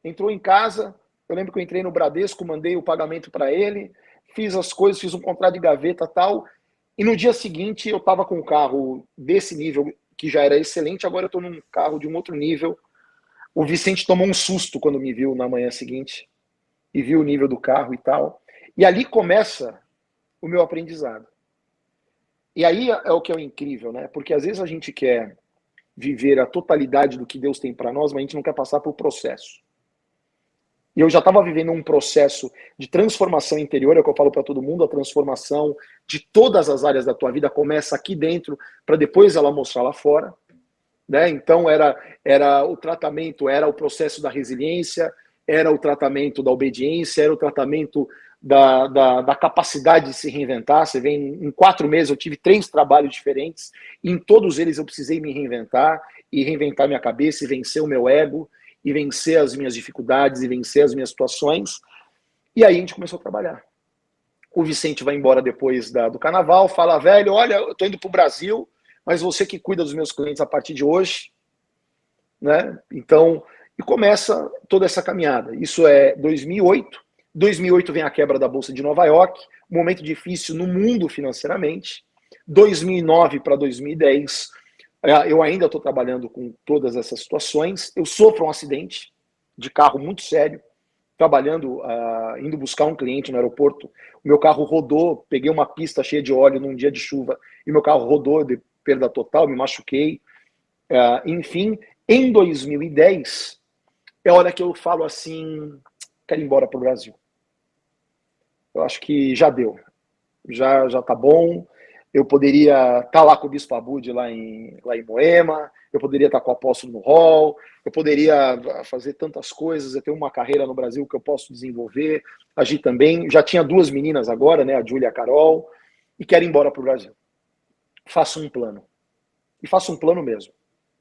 Entrou em casa, eu lembro que eu entrei no Bradesco, mandei o pagamento para ele, fiz as coisas, fiz um contrato de gaveta e tal, e no dia seguinte eu estava com um carro desse nível, que já era excelente, agora eu estou num carro de um outro nível. O Vicente tomou um susto quando me viu na manhã seguinte, e viu o nível do carro e tal. E ali começa o meu aprendizado. E aí é o que é incrível, né? Porque às vezes a gente quer viver a totalidade do que Deus tem para nós, mas a gente não quer passar por processo. E eu já estava vivendo um processo de transformação interior, é o que eu falo para todo mundo, a transformação de todas as áreas da tua vida começa aqui dentro, para depois ela mostrar lá fora. Né? Então era o tratamento, era o processo da resiliência, era o tratamento da obediência, era o tratamento da capacidade de se reinventar. Você vê, em 4 meses eu tive 3 trabalhos diferentes, e em todos eles eu precisei me reinventar, e reinventar minha cabeça, e vencer o meu ego, e vencer as minhas dificuldades, e vencer as minhas situações. E aí a gente começou a trabalhar. O Vicente vai embora depois do carnaval, fala, velho, olha, eu tô indo pro Brasil, mas você que cuida dos meus clientes a partir de hoje, né? Então, e começa toda essa caminhada. Isso é 2008. 2008 vem a quebra da Bolsa de Nova York, um momento difícil no mundo financeiramente. 2009 para 2010, eu ainda estou trabalhando com todas essas situações. Eu sofro um acidente de carro muito sério, trabalhando, indo buscar um cliente no aeroporto. O meu carro rodou, peguei uma pista cheia de óleo num dia de chuva, e meu carro rodou de perda total, me machuquei. Enfim, em 2010, é hora que eu falo assim, quero ir embora para o Brasil. Eu acho que já deu, já tá bom. Eu poderia estar lá com o Bispo Abud lá em Moema, eu poderia estar com o Apóstolo no Hall, eu poderia fazer tantas coisas, eu tenho uma carreira no Brasil que eu posso desenvolver, agir também. Já tinha 2 meninas agora, né, a Júlia e a Carol, e quero ir embora para o Brasil. Faço um plano. E faço um plano mesmo.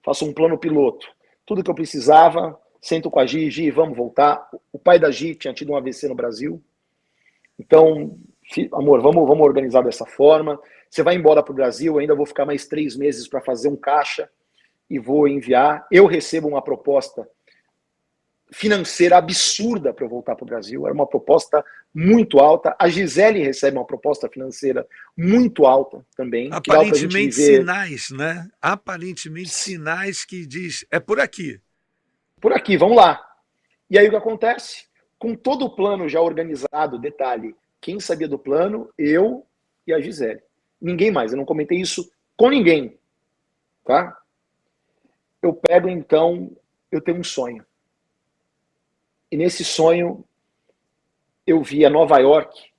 Faço um plano piloto. Tudo que eu precisava, sento com a Gi, vamos voltar. O pai da Gi tinha tido um AVC no Brasil. Então, amor, vamos organizar dessa forma. Você vai embora para o Brasil, eu ainda vou ficar mais 3 meses para fazer um caixa e vou enviar. Eu recebo uma proposta financeira absurda para eu voltar para o Brasil. Era uma proposta muito alta. A Gisele recebe uma proposta financeira muito alta também, que dá para a gente Aparentemente viver sinais, né? Aparentemente sinais que diz, é por aqui. por aqui, vamos lá. E aí o que acontece? Com todo o plano já organizado, detalhe, quem sabia do plano? Eu e a Gisele. Ninguém mais, eu não comentei isso com ninguém, tá? Eu pego então, eu tenho um sonho. E nesse sonho eu via Nova York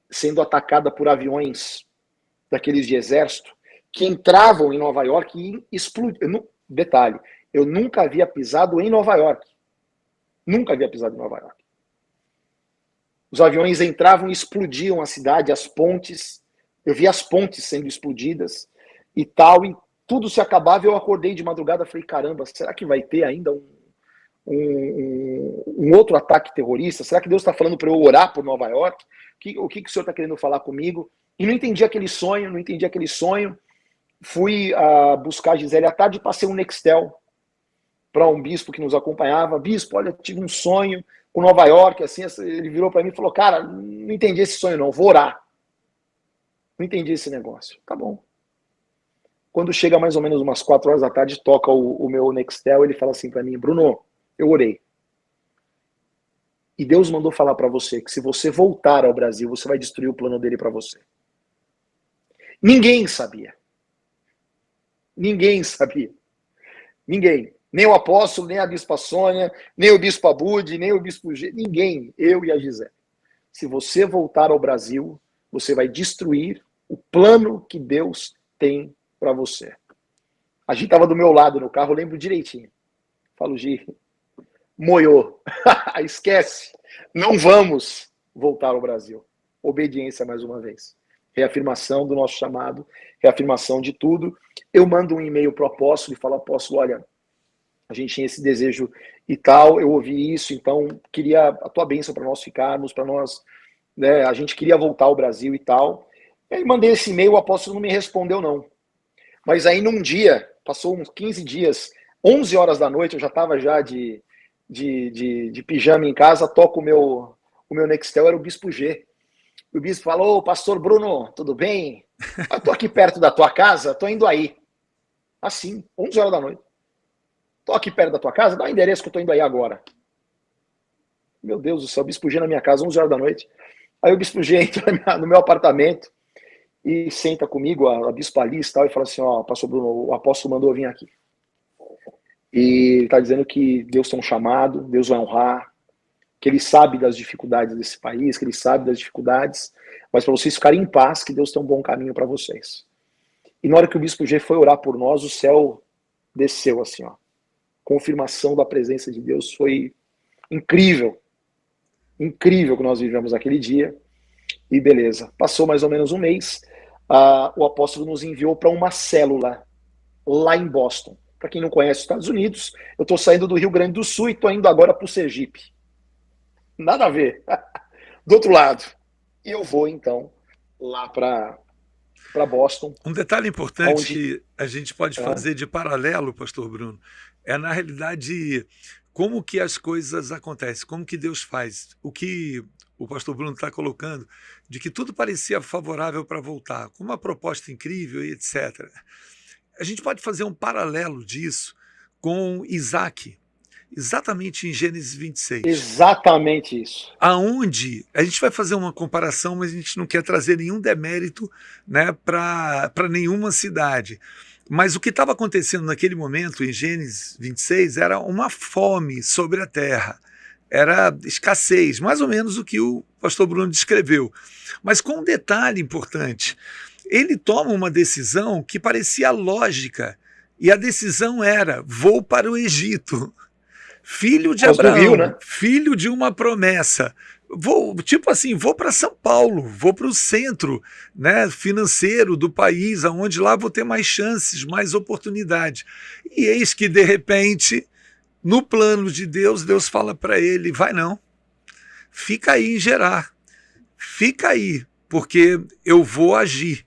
sendo atacada por aviões daqueles de exército que entravam em Nova York e explodiam. Detalhe, eu nunca havia pisado em Nova York. Nunca havia pisado em Nova York. Os aviões entravam e explodiam a cidade, as pontes. Eu vi as pontes sendo explodidas e tal, e tudo se acabava. Eu acordei de madrugada e falei, caramba, será que vai ter ainda um outro ataque terrorista? Será que Deus está falando para eu orar por Nova York? O que o senhor está querendo falar comigo? E não entendi aquele sonho, Fui buscar a Gisele à tarde e passei um Nextel para um bispo que nos acompanhava. Bispo, olha, tive um sonho com Nova York, assim, ele virou para mim e falou, cara, não entendi esse sonho não, vou orar. Não entendi esse negócio. Tá bom. Quando chega mais ou menos umas 4 horas da tarde, toca o meu Nextel, ele fala assim para mim, Bruno, eu orei. E Deus mandou falar para você que se você voltar ao Brasil, você vai destruir o plano dele para você. Ninguém sabia. Ninguém sabia. Ninguém. Nem o apóstolo, nem a bispa Sônia, nem o bispo Abud, nem o bispo G, ninguém, eu e a Gisele. Se você voltar ao Brasil, você vai destruir o plano que Deus tem para você. A Gi estava do meu lado no carro, eu lembro direitinho. Falo, Gi, moiou. Esquece. Não vamos voltar ao Brasil. Obediência mais uma vez. Reafirmação do nosso chamado, reafirmação de tudo. Eu mando um e-mail para o apóstolo e falo, apóstolo, olha, a gente tinha esse desejo e tal, eu ouvi isso, então queria a tua bênção para nós ficarmos, para nós, né, a gente queria voltar ao Brasil e tal. E aí mandei esse e-mail, o apóstolo não me respondeu não. Mas aí num dia, passou uns 15 dias, 11 horas da noite, eu já estava já de pijama em casa, toco o meu Nextel, era o Bispo G. E o Bispo falou, pastor Bruno, tudo bem? Eu tô aqui perto da tua casa, tô indo aí. Assim, 11 horas da noite. Tô aqui perto da tua casa, dá o endereço que eu tô indo aí agora. Meu Deus do céu, o Bispo G na minha casa, 11 horas da noite. Aí o Bispo G entra no meu apartamento e senta comigo, a Bispa Alice e tal, e fala assim, ó, pastor Bruno, o apóstolo mandou eu vir aqui. E ele está dizendo que Deus tem um chamado, Deus vai honrar, que ele sabe das dificuldades desse país, que ele sabe das dificuldades, mas para vocês ficarem em paz, que Deus tem um bom caminho para vocês. E na hora que o Bispo G foi orar por nós, o céu desceu assim, ó. Confirmação da presença de Deus, foi incrível. Incrível que nós vivemos aquele dia. E beleza, passou mais ou menos um mês, o apóstolo nos enviou para uma célula lá em Boston. Para quem não conhece os Estados Unidos, eu estou saindo do Rio Grande do Sul e estou indo agora para o Sergipe. Nada a ver. Do outro lado. E eu vou, então, lá para Boston. Um detalhe importante onde... que a gente pode fazer de paralelo, pastor Bruno, é, na realidade, como que as coisas acontecem, como que Deus faz. O que o pastor Bruno está colocando, de que tudo parecia favorável para voltar, com uma proposta incrível e etc. A gente pode fazer um paralelo disso com Isaac, exatamente em Gênesis 26. Exatamente isso. Aonde a gente vai fazer uma comparação, mas a gente não quer trazer nenhum demérito, né, para nenhuma cidade. Mas o que estava acontecendo naquele momento, em Gênesis 26, era uma fome sobre a terra. Era escassez, mais ou menos o que o pastor Bruno descreveu. Mas com um detalhe importante, ele toma uma decisão que parecia lógica, e a decisão era: vou para o Egito. Filho de Abraão, Rio, né? filho de uma promessa. Vou, tipo assim, vou para São Paulo, vou para o centro, né, financeiro do país, onde lá vou ter mais chances, mais oportunidade. E eis que, de repente, no plano de Deus, Deus fala para ele: vai não, fica aí em Gerar, fica aí, porque eu vou agir.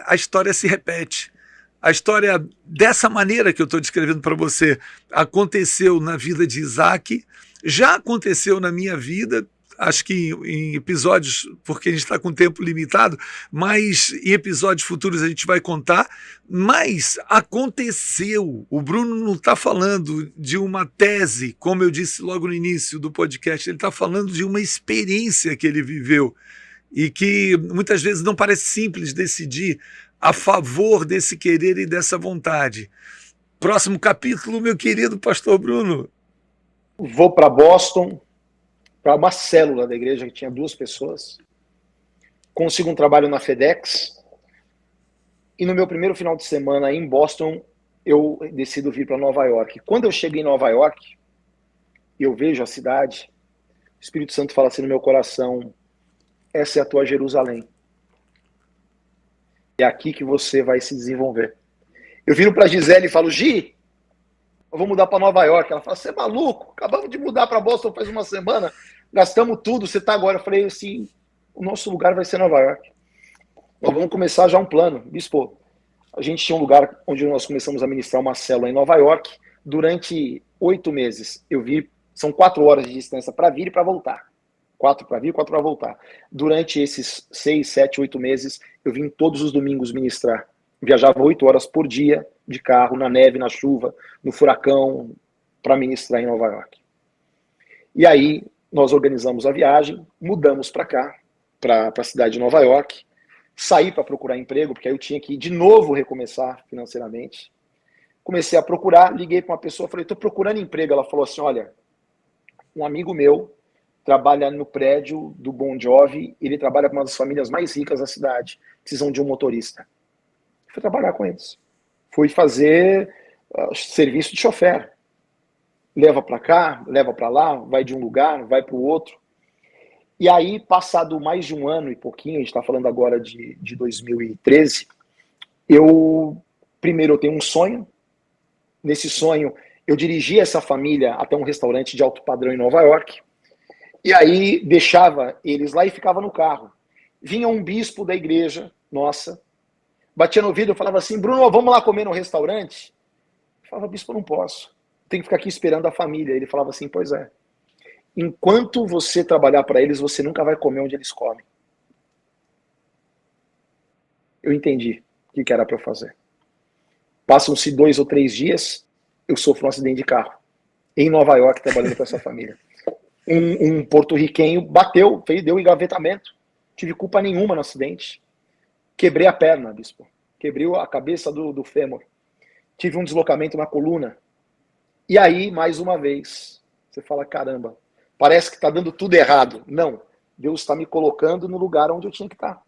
A história se repete. A história, dessa maneira que eu estou descrevendo para você, aconteceu na vida de Isaac, já aconteceu na minha vida, acho que em episódios, porque a gente está com tempo limitado, mas em episódios futuros a gente vai contar, mas aconteceu. O Bruno não está falando de uma tese, como eu disse logo no início do podcast, ele está falando de uma experiência que ele viveu e que muitas vezes não parece simples decidir a favor desse querer e dessa vontade. Próximo capítulo, meu querido pastor Bruno. Vou para Boston, para uma célula da igreja que tinha 2 pessoas. Consigo um trabalho na FedEx. E no meu primeiro final de semana em Boston, eu decido vir para Nova York. Quando eu cheguei em Nova York, eu vejo a cidade, o Espírito Santo fala assim no meu coração: essa é a tua Jerusalém. É aqui que você vai se desenvolver. Eu viro para a Gisele e falo: Gi, eu vou mudar para Nova York. Ela fala: você é maluco? Acabamos de mudar para Boston faz uma semana, gastamos tudo, você está agora. Eu falei assim: o nosso lugar vai ser Nova York. Nós vamos começar já um plano. Bispo, a gente tinha um lugar onde nós começamos a ministrar uma célula em Nova York. Durante 8 meses, eu vi, são 4 horas de distância para vir e para voltar. 4 para vir, 4 para voltar. Durante esses 6, 7, 8 meses, eu vim todos os domingos ministrar. Viajava 8 horas por dia de carro, na neve, na chuva, no furacão, para ministrar em Nova York. E aí, nós organizamos a viagem, mudamos para cá, para a cidade de Nova York, saí para procurar emprego, porque aí eu tinha que de novo recomeçar financeiramente. Comecei a procurar, liguei para uma pessoa, falei, estou procurando emprego. Ela falou assim, olha, um amigo meu trabalha no prédio do Bon Jovi, ele trabalha com uma das famílias mais ricas da cidade, precisam de um motorista. Fui trabalhar com eles. Fui fazer serviço de chofer. Leva para cá, leva para lá, vai de um lugar, vai para o outro. E aí, passado mais de um ano e pouquinho, a gente está falando agora de 2013, primeiro eu tenho um sonho. Nesse sonho, eu dirigi essa família até um restaurante de alto padrão em Nova York. E aí, deixava eles lá e ficava no carro. Vinha um bispo da igreja, nossa, batia no vidro e falava assim, Bruno, vamos lá comer no restaurante? Eu falava, bispo, eu não posso. Tenho que ficar aqui esperando a família. Ele falava assim, pois é. Enquanto você trabalhar para eles, você nunca vai comer onde eles comem. Eu entendi o que era para eu fazer. Passam-se 2 ou 3 dias, eu sofro um acidente de carro. Em Nova York, trabalhando com essa família. Um porto-riquenho bateu, deu engavetamento. Tive culpa nenhuma no acidente. Quebrei a perna, bispo. Quebrei a cabeça do fêmur. Tive um deslocamento na coluna. E aí, mais uma vez, você fala, caramba, parece que está dando tudo errado. Não, Deus está me colocando no lugar onde eu tinha que estar.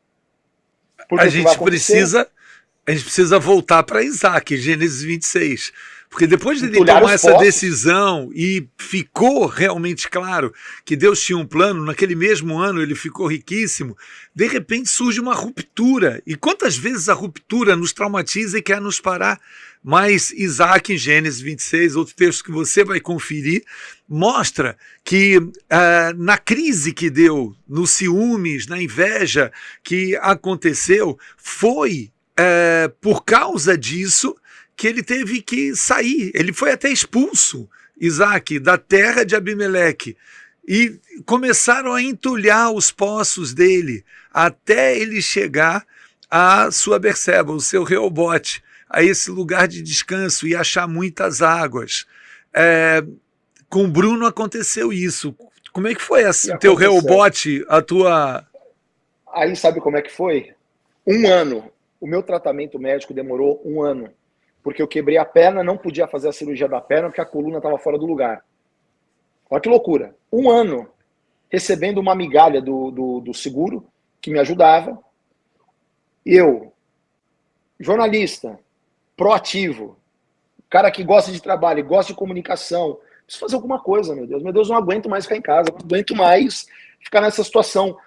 Porque a gente precisa voltar para Isaac, Gênesis 26. Porque depois de ele tomar essa decisão e ficou realmente claro que Deus tinha um plano, naquele mesmo ano ele ficou riquíssimo, de repente surge uma ruptura. E quantas vezes a ruptura nos traumatiza e quer nos parar? Mas Isaac, em Gênesis 26, outro texto que você vai conferir, mostra que na crise que deu, nos ciúmes, na inveja que aconteceu, foi por causa disso que ele teve que sair. Ele foi até expulso, Isaac, da terra de Abimeleque. E começaram a entulhar os poços dele, até ele chegar a sua Berseba, o seu Reobote, a esse lugar de descanso e achar muitas águas. Com Bruno aconteceu isso. Como é que foi o teu Reobote, a tua... Aí sabe como é que foi? 1 ano. O meu tratamento médico demorou 1 ano. Porque eu quebrei a perna, não podia fazer a cirurgia da perna porque a coluna estava fora do lugar. Olha que loucura. 1 ano recebendo uma migalha do seguro que me ajudava. Eu, jornalista, proativo, cara que gosta de trabalho, gosta de comunicação, preciso fazer alguma coisa, meu Deus. Meu Deus, não aguento mais ficar em casa, não aguento mais ficar nessa situação.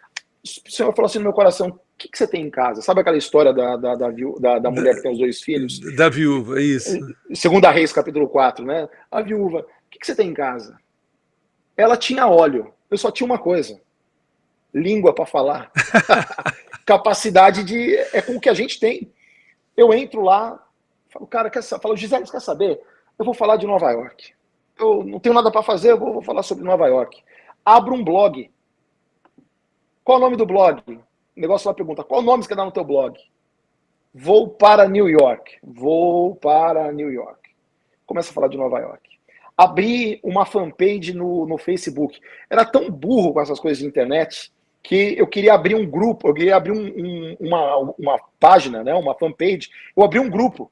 O Senhor falou assim no meu coração, o que você tem em casa? Sabe aquela história da mulher que tem os 2 filhos? Da viúva, isso. 2 Reis, capítulo 4, né? A viúva, o que você tem em casa? Ela tinha óleo, eu só tinha uma coisa, língua para falar. Capacidade é com o que a gente tem. Eu entro lá, falo, cara, falo, Gisele, você quer saber? Eu vou falar de Nova York. Eu não tenho nada para fazer, eu vou falar sobre Nova York. Abro um blog. Qual é o nome do blog? O negócio lá pergunta, qual nome você quer dar no teu blog? Vou para New York. Vou para New York. Começa a falar de Nova York. Abri uma fanpage no Facebook. Era tão burro com essas coisas de internet que eu queria abrir um grupo, eu queria abrir uma página, né, uma fanpage. Eu abri um grupo.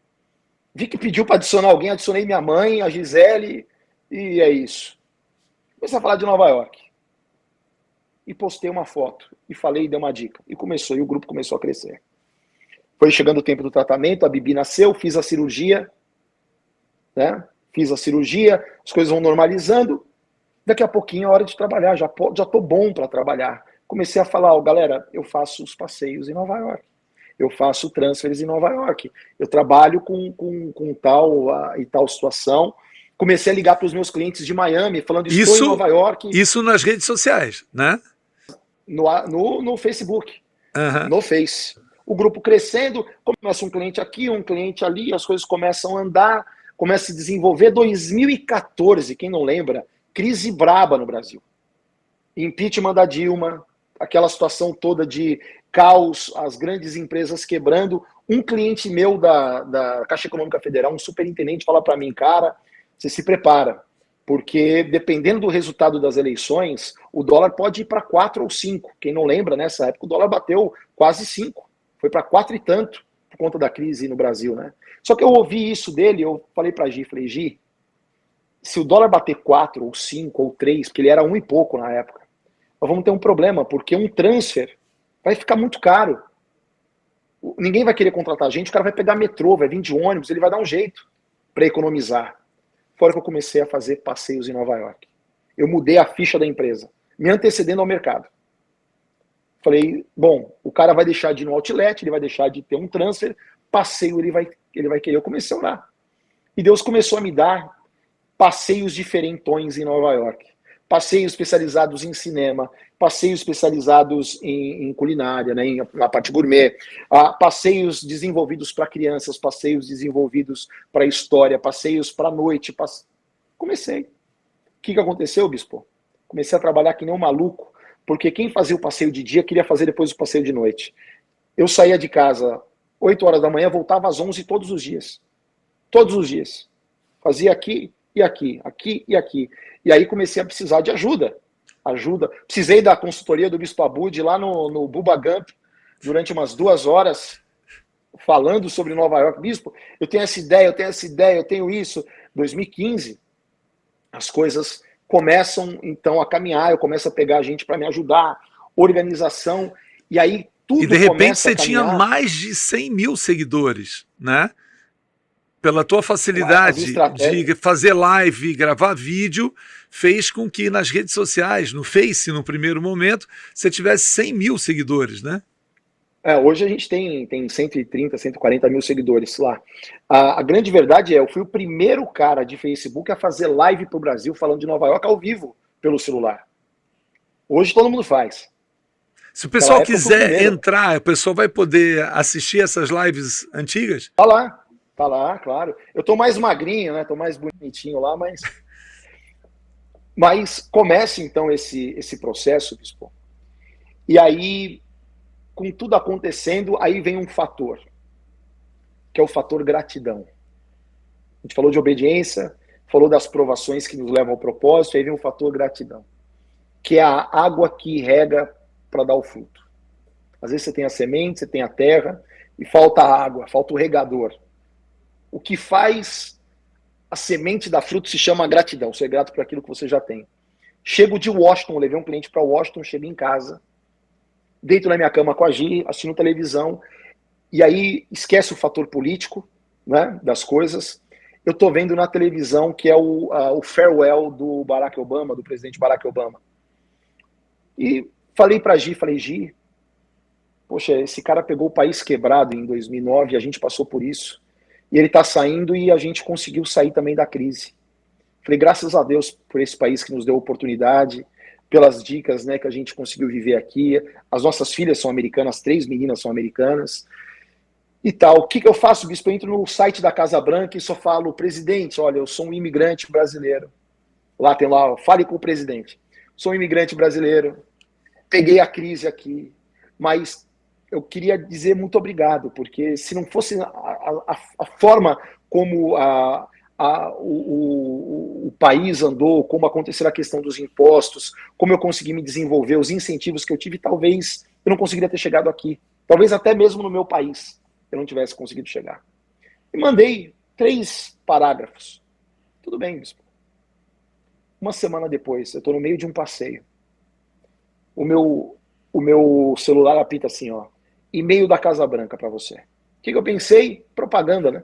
Vi que pediu para adicionar alguém, adicionei minha mãe, a Gisele, e é isso. Comecei a falar de Nova York. E postei uma foto, e falei, e dei uma dica. E o grupo começou a crescer. Foi chegando o tempo do tratamento, a Bibi nasceu, fiz a cirurgia, né? Fiz a cirurgia, as coisas vão normalizando. Daqui a pouquinho é hora de trabalhar, já tô bom para trabalhar. Comecei a falar, galera, eu faço os passeios em Nova York. Eu faço transfers em Nova York. Eu trabalho com tal e tal situação. Comecei a ligar para os meus clientes de Miami, falando, estou em Nova York. Isso nas redes sociais, né? No Facebook, no Face. O grupo crescendo, começa um cliente aqui, um cliente ali, as coisas começam a andar, começa a se desenvolver. 2014, quem não lembra, crise braba no Brasil. Impeachment da Dilma, aquela situação toda de caos, as grandes empresas quebrando. Um cliente meu da Caixa Econômica Federal, um superintendente, fala para mim, cara, você se prepara, porque dependendo do resultado das eleições, o dólar pode ir para 4 ou 5. Quem não lembra, nessa época o dólar bateu quase 5. Foi para 4 e tanto, por conta da crise no Brasil, né? Só que eu ouvi isso dele, eu falei para Gi, Gi, se o dólar bater 4 ou 5 ou 3, porque ele era 1 e pouco na época, nós vamos ter um problema, porque um transfer vai ficar muito caro. Ninguém vai querer contratar a gente, o cara vai pegar metrô, vai vir de ônibus, ele vai dar um jeito para economizar. Fora que eu comecei a fazer passeios em Nova York. Eu mudei a ficha da empresa, me antecedendo ao mercado. Falei, bom, o cara vai deixar de ir no outlet, ele vai deixar de ter um transfer, passeio ele vai querer. Eu comecei a orar. E Deus começou a me dar passeios diferentões em Nova York. Passeios especializados em cinema, passeios especializados em culinária, né, na parte gourmet, passeios desenvolvidos para crianças, passeios desenvolvidos para história, passeios para noite. Comecei. O que aconteceu, bispo? Comecei a trabalhar que nem um maluco, porque quem fazia o passeio de dia queria fazer depois o passeio de noite. Eu saía de casa 8 horas da manhã, voltava às 11 todos os dias. Todos os dias. Fazia aqui e aqui, aqui e aqui. E aí comecei a precisar de ajuda. Precisei da consultoria do Bispo Abud lá no Bubba Gump, durante umas 2 horas, falando sobre Nova York. Bispo, eu tenho essa ideia, eu tenho isso. 2015, as coisas começam, então, a caminhar, eu começo a pegar gente para me ajudar, organização, e aí tudo começa a caminhar. E de repente você tinha mais de 100 mil seguidores, né? Pela tua facilidade de fazer live, gravar vídeo, fez com que nas redes sociais, no Face, no primeiro momento, você tivesse 100 mil seguidores, né? Hoje a gente tem 130, 140 mil seguidores lá. A grande verdade eu fui o primeiro cara de Facebook a fazer live para o Brasil falando de Nova York ao vivo pelo celular. Hoje todo mundo faz. Se o pessoal quiser entrar, o pessoal vai poder assistir essas lives antigas? Tá lá, claro. Eu tô mais magrinho, né? Tô mais bonitinho lá, mas comece então esse processo, bispo. E aí, com tudo acontecendo, aí vem um fator, que é o fator gratidão. A gente falou de obediência, falou das provações que nos levam ao propósito, aí vem o fator gratidão, que é a água que rega para dar o fruto. Às vezes você tem a semente, você tem a terra, e falta a água, falta o regador. O que faz a semente dar fruto se chama gratidão. Ser grato por aquilo que você já tem. Chego de Washington, levei um cliente para Washington, cheguei em casa, deito na minha cama com a Gi, assistindo televisão, e aí esquece o fator político, né, das coisas. Eu estou vendo na televisão que é o farewell do Barack Obama, do presidente Barack Obama. E falei para a Gi, poxa, esse cara pegou o país quebrado em 2009 e a gente passou por isso. E ele está saindo e a gente conseguiu sair também da crise. Falei, graças a Deus por esse país que nos deu oportunidade, pelas dicas, né, que a gente conseguiu viver aqui. As nossas filhas são americanas, 3 meninas são americanas. E tal. O que eu faço, bispo? Eu entro no site da Casa Branca e só falo, presidente, olha, eu sou um imigrante brasileiro. Lá tem lá, fale com o presidente. Sou um imigrante brasileiro, peguei a crise aqui, mas eu queria dizer muito obrigado, porque se não fosse a forma como o país andou, como aconteceu a questão dos impostos, como eu consegui me desenvolver, os incentivos que eu tive, talvez eu não conseguiria ter chegado aqui. Talvez até mesmo no meu país eu não tivesse conseguido chegar. E mandei 3 parágrafos. Tudo bem, bispo. Uma semana depois, eu estou no meio de um passeio. O meu celular apita assim, ó. E-mail da Casa Branca para você. O que eu pensei? Propaganda, né?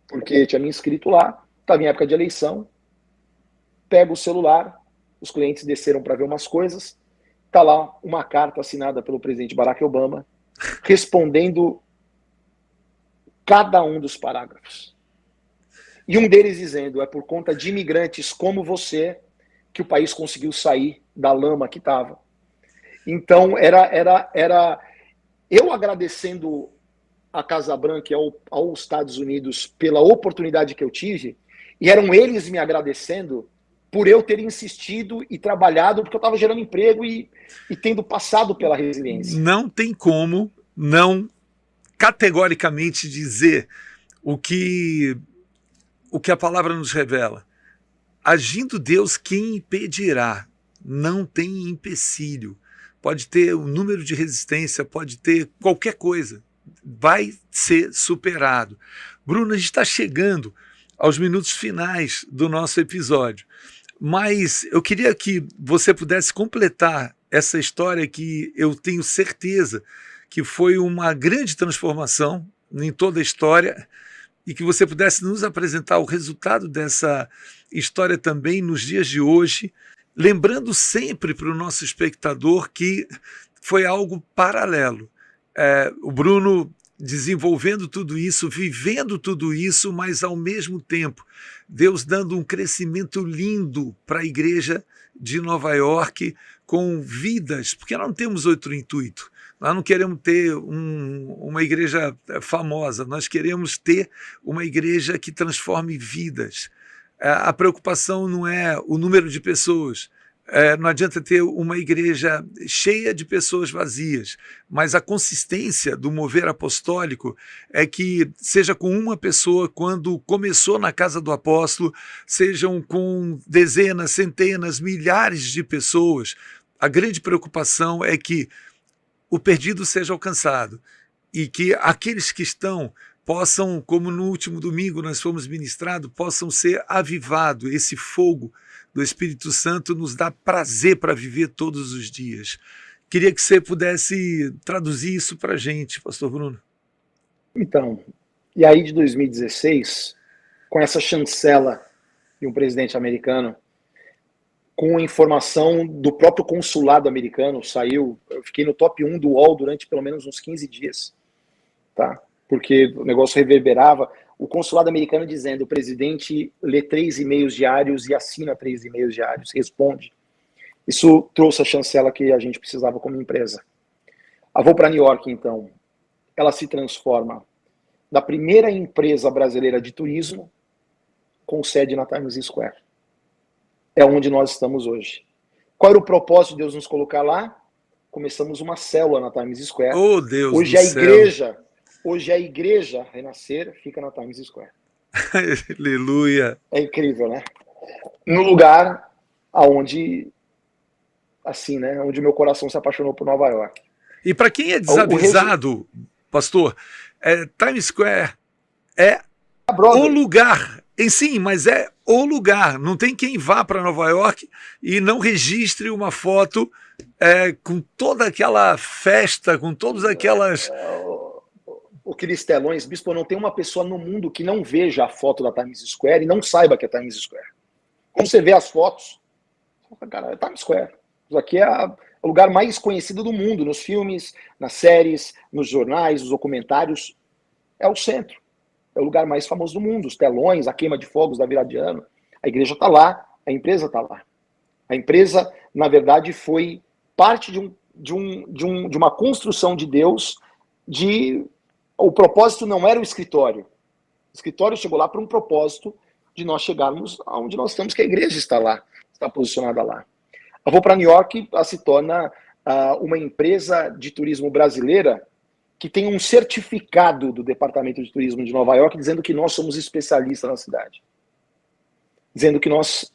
Porque tinha me inscrito lá, estava em época de eleição. Pego o celular, os clientes desceram para ver umas coisas. Tá lá uma carta assinada pelo presidente Barack Obama, respondendo cada um dos parágrafos. E um deles dizendo, é por conta de imigrantes como você que o país conseguiu sair da lama que estava. Então, era eu agradecendo a Casa Branca e aos Estados Unidos pela oportunidade que eu tive, e eram eles me agradecendo por eu ter insistido e trabalhado, porque eu estava gerando emprego e tendo passado pela resiliência. Não tem como não categoricamente dizer o que a palavra nos revela. Agindo Deus, quem impedirá? Não tem empecilho. Pode ter o número de resistência, pode ter qualquer coisa. vai ser superado. Bruno, a gente está chegando aos minutos finais do nosso episódio, mas eu queria que você pudesse completar essa história que eu tenho certeza que foi uma grande transformação em toda a história, e que você pudesse nos apresentar o resultado dessa história também nos dias de hoje, lembrando sempre para o nosso espectador que foi algo paralelo. O Bruno desenvolvendo tudo isso, vivendo tudo isso, mas ao mesmo tempo Deus dando um crescimento lindo para a igreja de Nova York, com vidas, porque nós não temos outro intuito. Nós não queremos ter uma igreja famosa, nós queremos ter uma igreja que transforme vidas. A preocupação não é o número de pessoas, não adianta ter uma igreja cheia de pessoas vazias, mas a consistência do mover apostólico é que seja com uma pessoa quando começou na casa do apóstolo, sejam com dezenas, centenas, milhares de pessoas. A grande preocupação é que o perdido seja alcançado e que aqueles que estão possam, como no último domingo nós fomos ministrados, possam ser avivados. Esse fogo do Espírito Santo nos dá prazer para viver todos os dias. Queria que você pudesse traduzir isso para a gente, pastor Bruno. Então, e aí de 2016, com essa chancela de um presidente americano, com informação do próprio consulado americano, saiu, eu fiquei no top 1 do UOL durante pelo menos uns 15 dias, tá? Porque o negócio reverberava, o consulado americano dizendo, o presidente lê 3 e-mails diários e assina 3 e-mails diários, responde. Isso trouxe a chancela que a gente precisava como empresa. A Voo para New York, então, ela se transforma da primeira empresa brasileira de turismo com sede na Times Square. É onde nós estamos hoje. Qual era o propósito de Deus nos colocar lá? Começamos uma célula na Times Square. Oh, Deus hoje do a céu. Hoje a igreja Renascer fica na Times Square. Aleluia. É incrível, né? No lugar aonde, assim, né? Onde meu coração se apaixonou por Nova York. E para quem é desavisado, pastor, Times Square é o lugar em si, mas é o lugar. Não tem quem vá para Nova York e não registre uma foto com toda aquela festa, com todas aquelas... O Cristelões, bispo, não tem uma pessoa no mundo que não veja a foto da Times Square e não saiba que é Times Square. Quando você vê as fotos, cara, é Times Square. Isso aqui é o lugar mais conhecido do mundo, nos filmes, nas séries, nos jornais, nos documentários. É o centro. É o lugar mais famoso do mundo. Os telões, a queima de fogos da virada de ano. A igreja está lá, a empresa está lá. A empresa, na verdade, foi parte de uma construção de Deus. O propósito não era o escritório. O escritório chegou lá para um propósito de nós chegarmos aonde nós estamos, que a igreja está lá, está posicionada lá. A Voo para New York se torna uma empresa de turismo brasileira que tem um certificado do Departamento de Turismo de Nova York dizendo que nós somos especialistas na cidade. Dizendo que nós,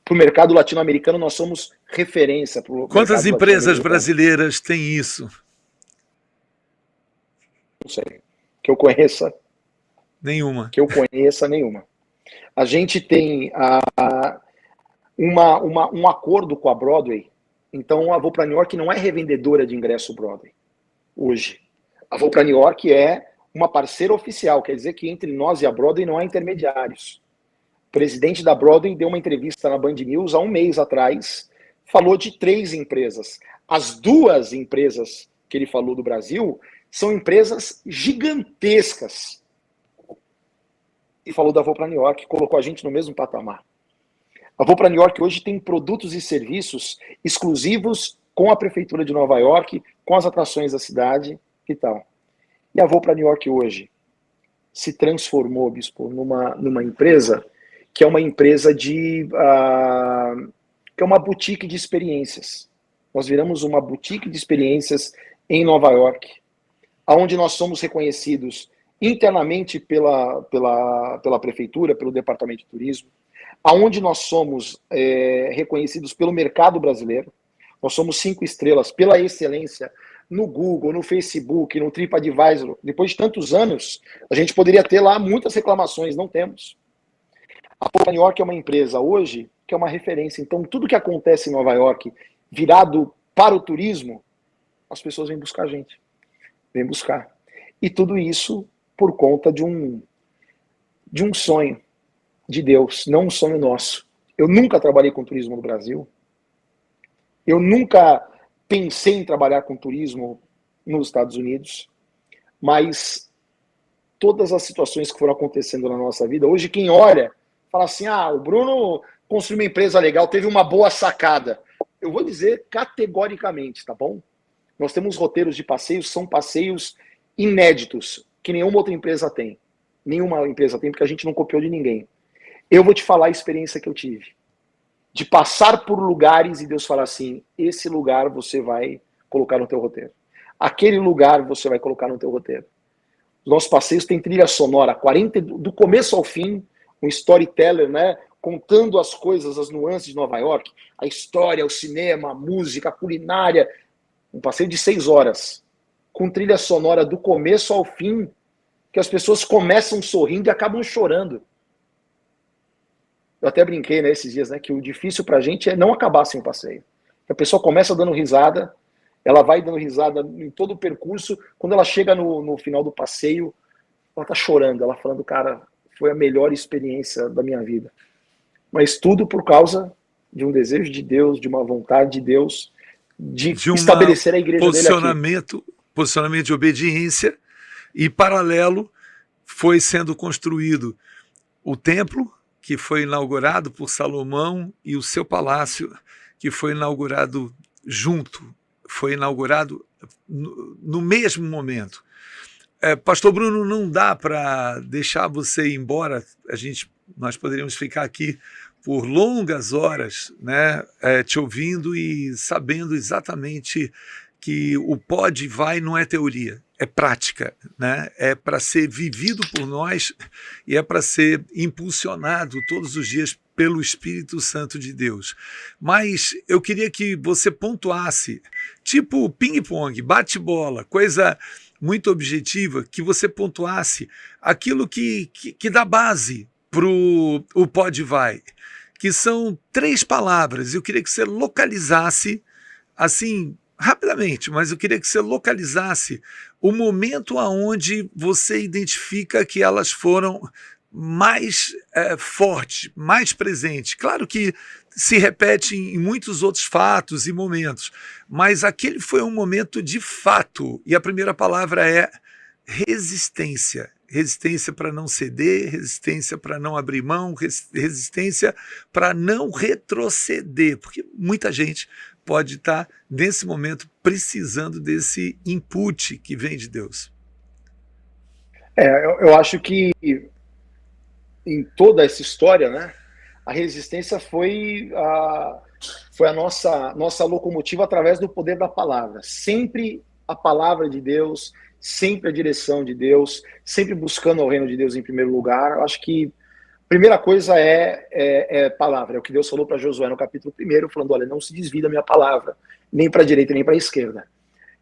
para o mercado latino-americano, nós somos referência. Quantas empresas brasileiras têm isso? Não sei. Que eu conheça. Nenhuma. Que eu conheça, nenhuma. A gente tem um acordo com a Broadway. Então, a Voo para New York não é revendedora de ingresso Broadway hoje. A Voo para New York é uma parceira oficial, quer dizer que entre nós e a Broadway não há intermediários. O presidente da Broadway deu uma entrevista na Band News há um mês atrás, falou de 3 empresas. As 2 empresas que ele falou do Brasil são empresas gigantescas. E falou da Voo para New York, colocou a gente no mesmo patamar. A Voo para New York hoje tem produtos e serviços exclusivos com a Prefeitura de Nova York, com as atrações da cidade e tal. E a Voo para New York hoje se transformou, bispo, numa empresa que é uma empresa que é uma boutique de experiências. Nós viramos uma boutique de experiências em Nova York, onde nós somos reconhecidos internamente pela Prefeitura, pelo Departamento de Turismo, aonde nós somos reconhecidos pelo mercado brasileiro. Nós somos 5 estrelas pela excelência no Google, no Facebook, no TripAdvisor, depois de tantos anos, a gente poderia ter lá muitas reclamações, não temos. A Poupa New York é uma empresa hoje que é uma referência. Então, tudo que acontece em Nova York, virado para o turismo, as pessoas vêm buscar a gente. Vêm buscar. E tudo isso por conta de um sonho de Deus, não um sonho nosso. Eu nunca trabalhei com turismo no Brasil. Eu nunca pensei em trabalhar com turismo nos Estados Unidos. Mas todas as situações que foram acontecendo na nossa vida, hoje quem olha, fala assim, o Bruno construiu uma empresa legal, teve uma boa sacada. Eu vou dizer categoricamente, tá bom? Nós temos roteiros de passeios, são passeios inéditos, que nenhuma outra empresa tem. Nenhuma empresa tem, porque a gente não copiou de ninguém. Eu vou te falar a experiência que eu tive. De passar por lugares e Deus falar assim, esse lugar você vai colocar no teu roteiro. Aquele lugar você vai colocar no teu roteiro. Os nossos passeios têm trilha sonora, 40, do começo ao fim, um storyteller, né? Contando as coisas, as nuances de Nova York, a história, o cinema, a música, a culinária. Um passeio de 6 horas, com trilha sonora do começo ao fim, que as pessoas começam sorrindo e acabam chorando. Eu até brinquei nesses dias, né, que o difícil pra gente é não acabar sem o passeio. A pessoa começa dando risada, ela vai dando risada em todo o percurso, quando ela chega no final do passeio, ela tá chorando, ela falando, cara, foi a melhor experiência da minha vida. Mas tudo por causa de um desejo de Deus, de uma vontade de Deus, de estabelecer a igreja dele aqui. Posicionamento de obediência, e paralelo foi sendo construído o templo, que foi inaugurado por Salomão, e o seu palácio, que foi inaugurado junto, foi inaugurado no mesmo momento. Pastor Bruno, não dá para deixar você ir embora, nós poderíamos ficar aqui por longas horas, né, te ouvindo e sabendo exatamente que o pode e vai não é teoria, é prática, né? É para ser vivido por nós e é para ser impulsionado todos os dias pelo Espírito Santo de Deus. Mas eu queria que você pontuasse, tipo ping-pong, bate-bola, coisa muito objetiva, que você pontuasse aquilo que dá base para o pode e vai, que são 3 palavras. Eu queria que você localizasse, assim, rapidamente, mas eu queria que você localizasse o momento aonde você identifica que elas foram mais fortes, mais presentes. Claro que se repete em muitos outros fatos e momentos, mas aquele foi um momento de fato, e a primeira palavra é resistência. Resistência para não ceder, resistência para não abrir mão, resistência para não retroceder, porque muita gente pode estar, nesse momento, precisando desse input que vem de Deus. Eu acho que em toda essa história, né, a resistência foi a nossa locomotiva através do poder da palavra. Sempre a palavra de Deus, sempre a direção de Deus, sempre buscando o reino de Deus em primeiro lugar. Eu acho que a primeira coisa é palavra. É o que Deus falou para Josué no capítulo 1, falando, olha, não se desvie da minha palavra, nem para a direita nem para a esquerda.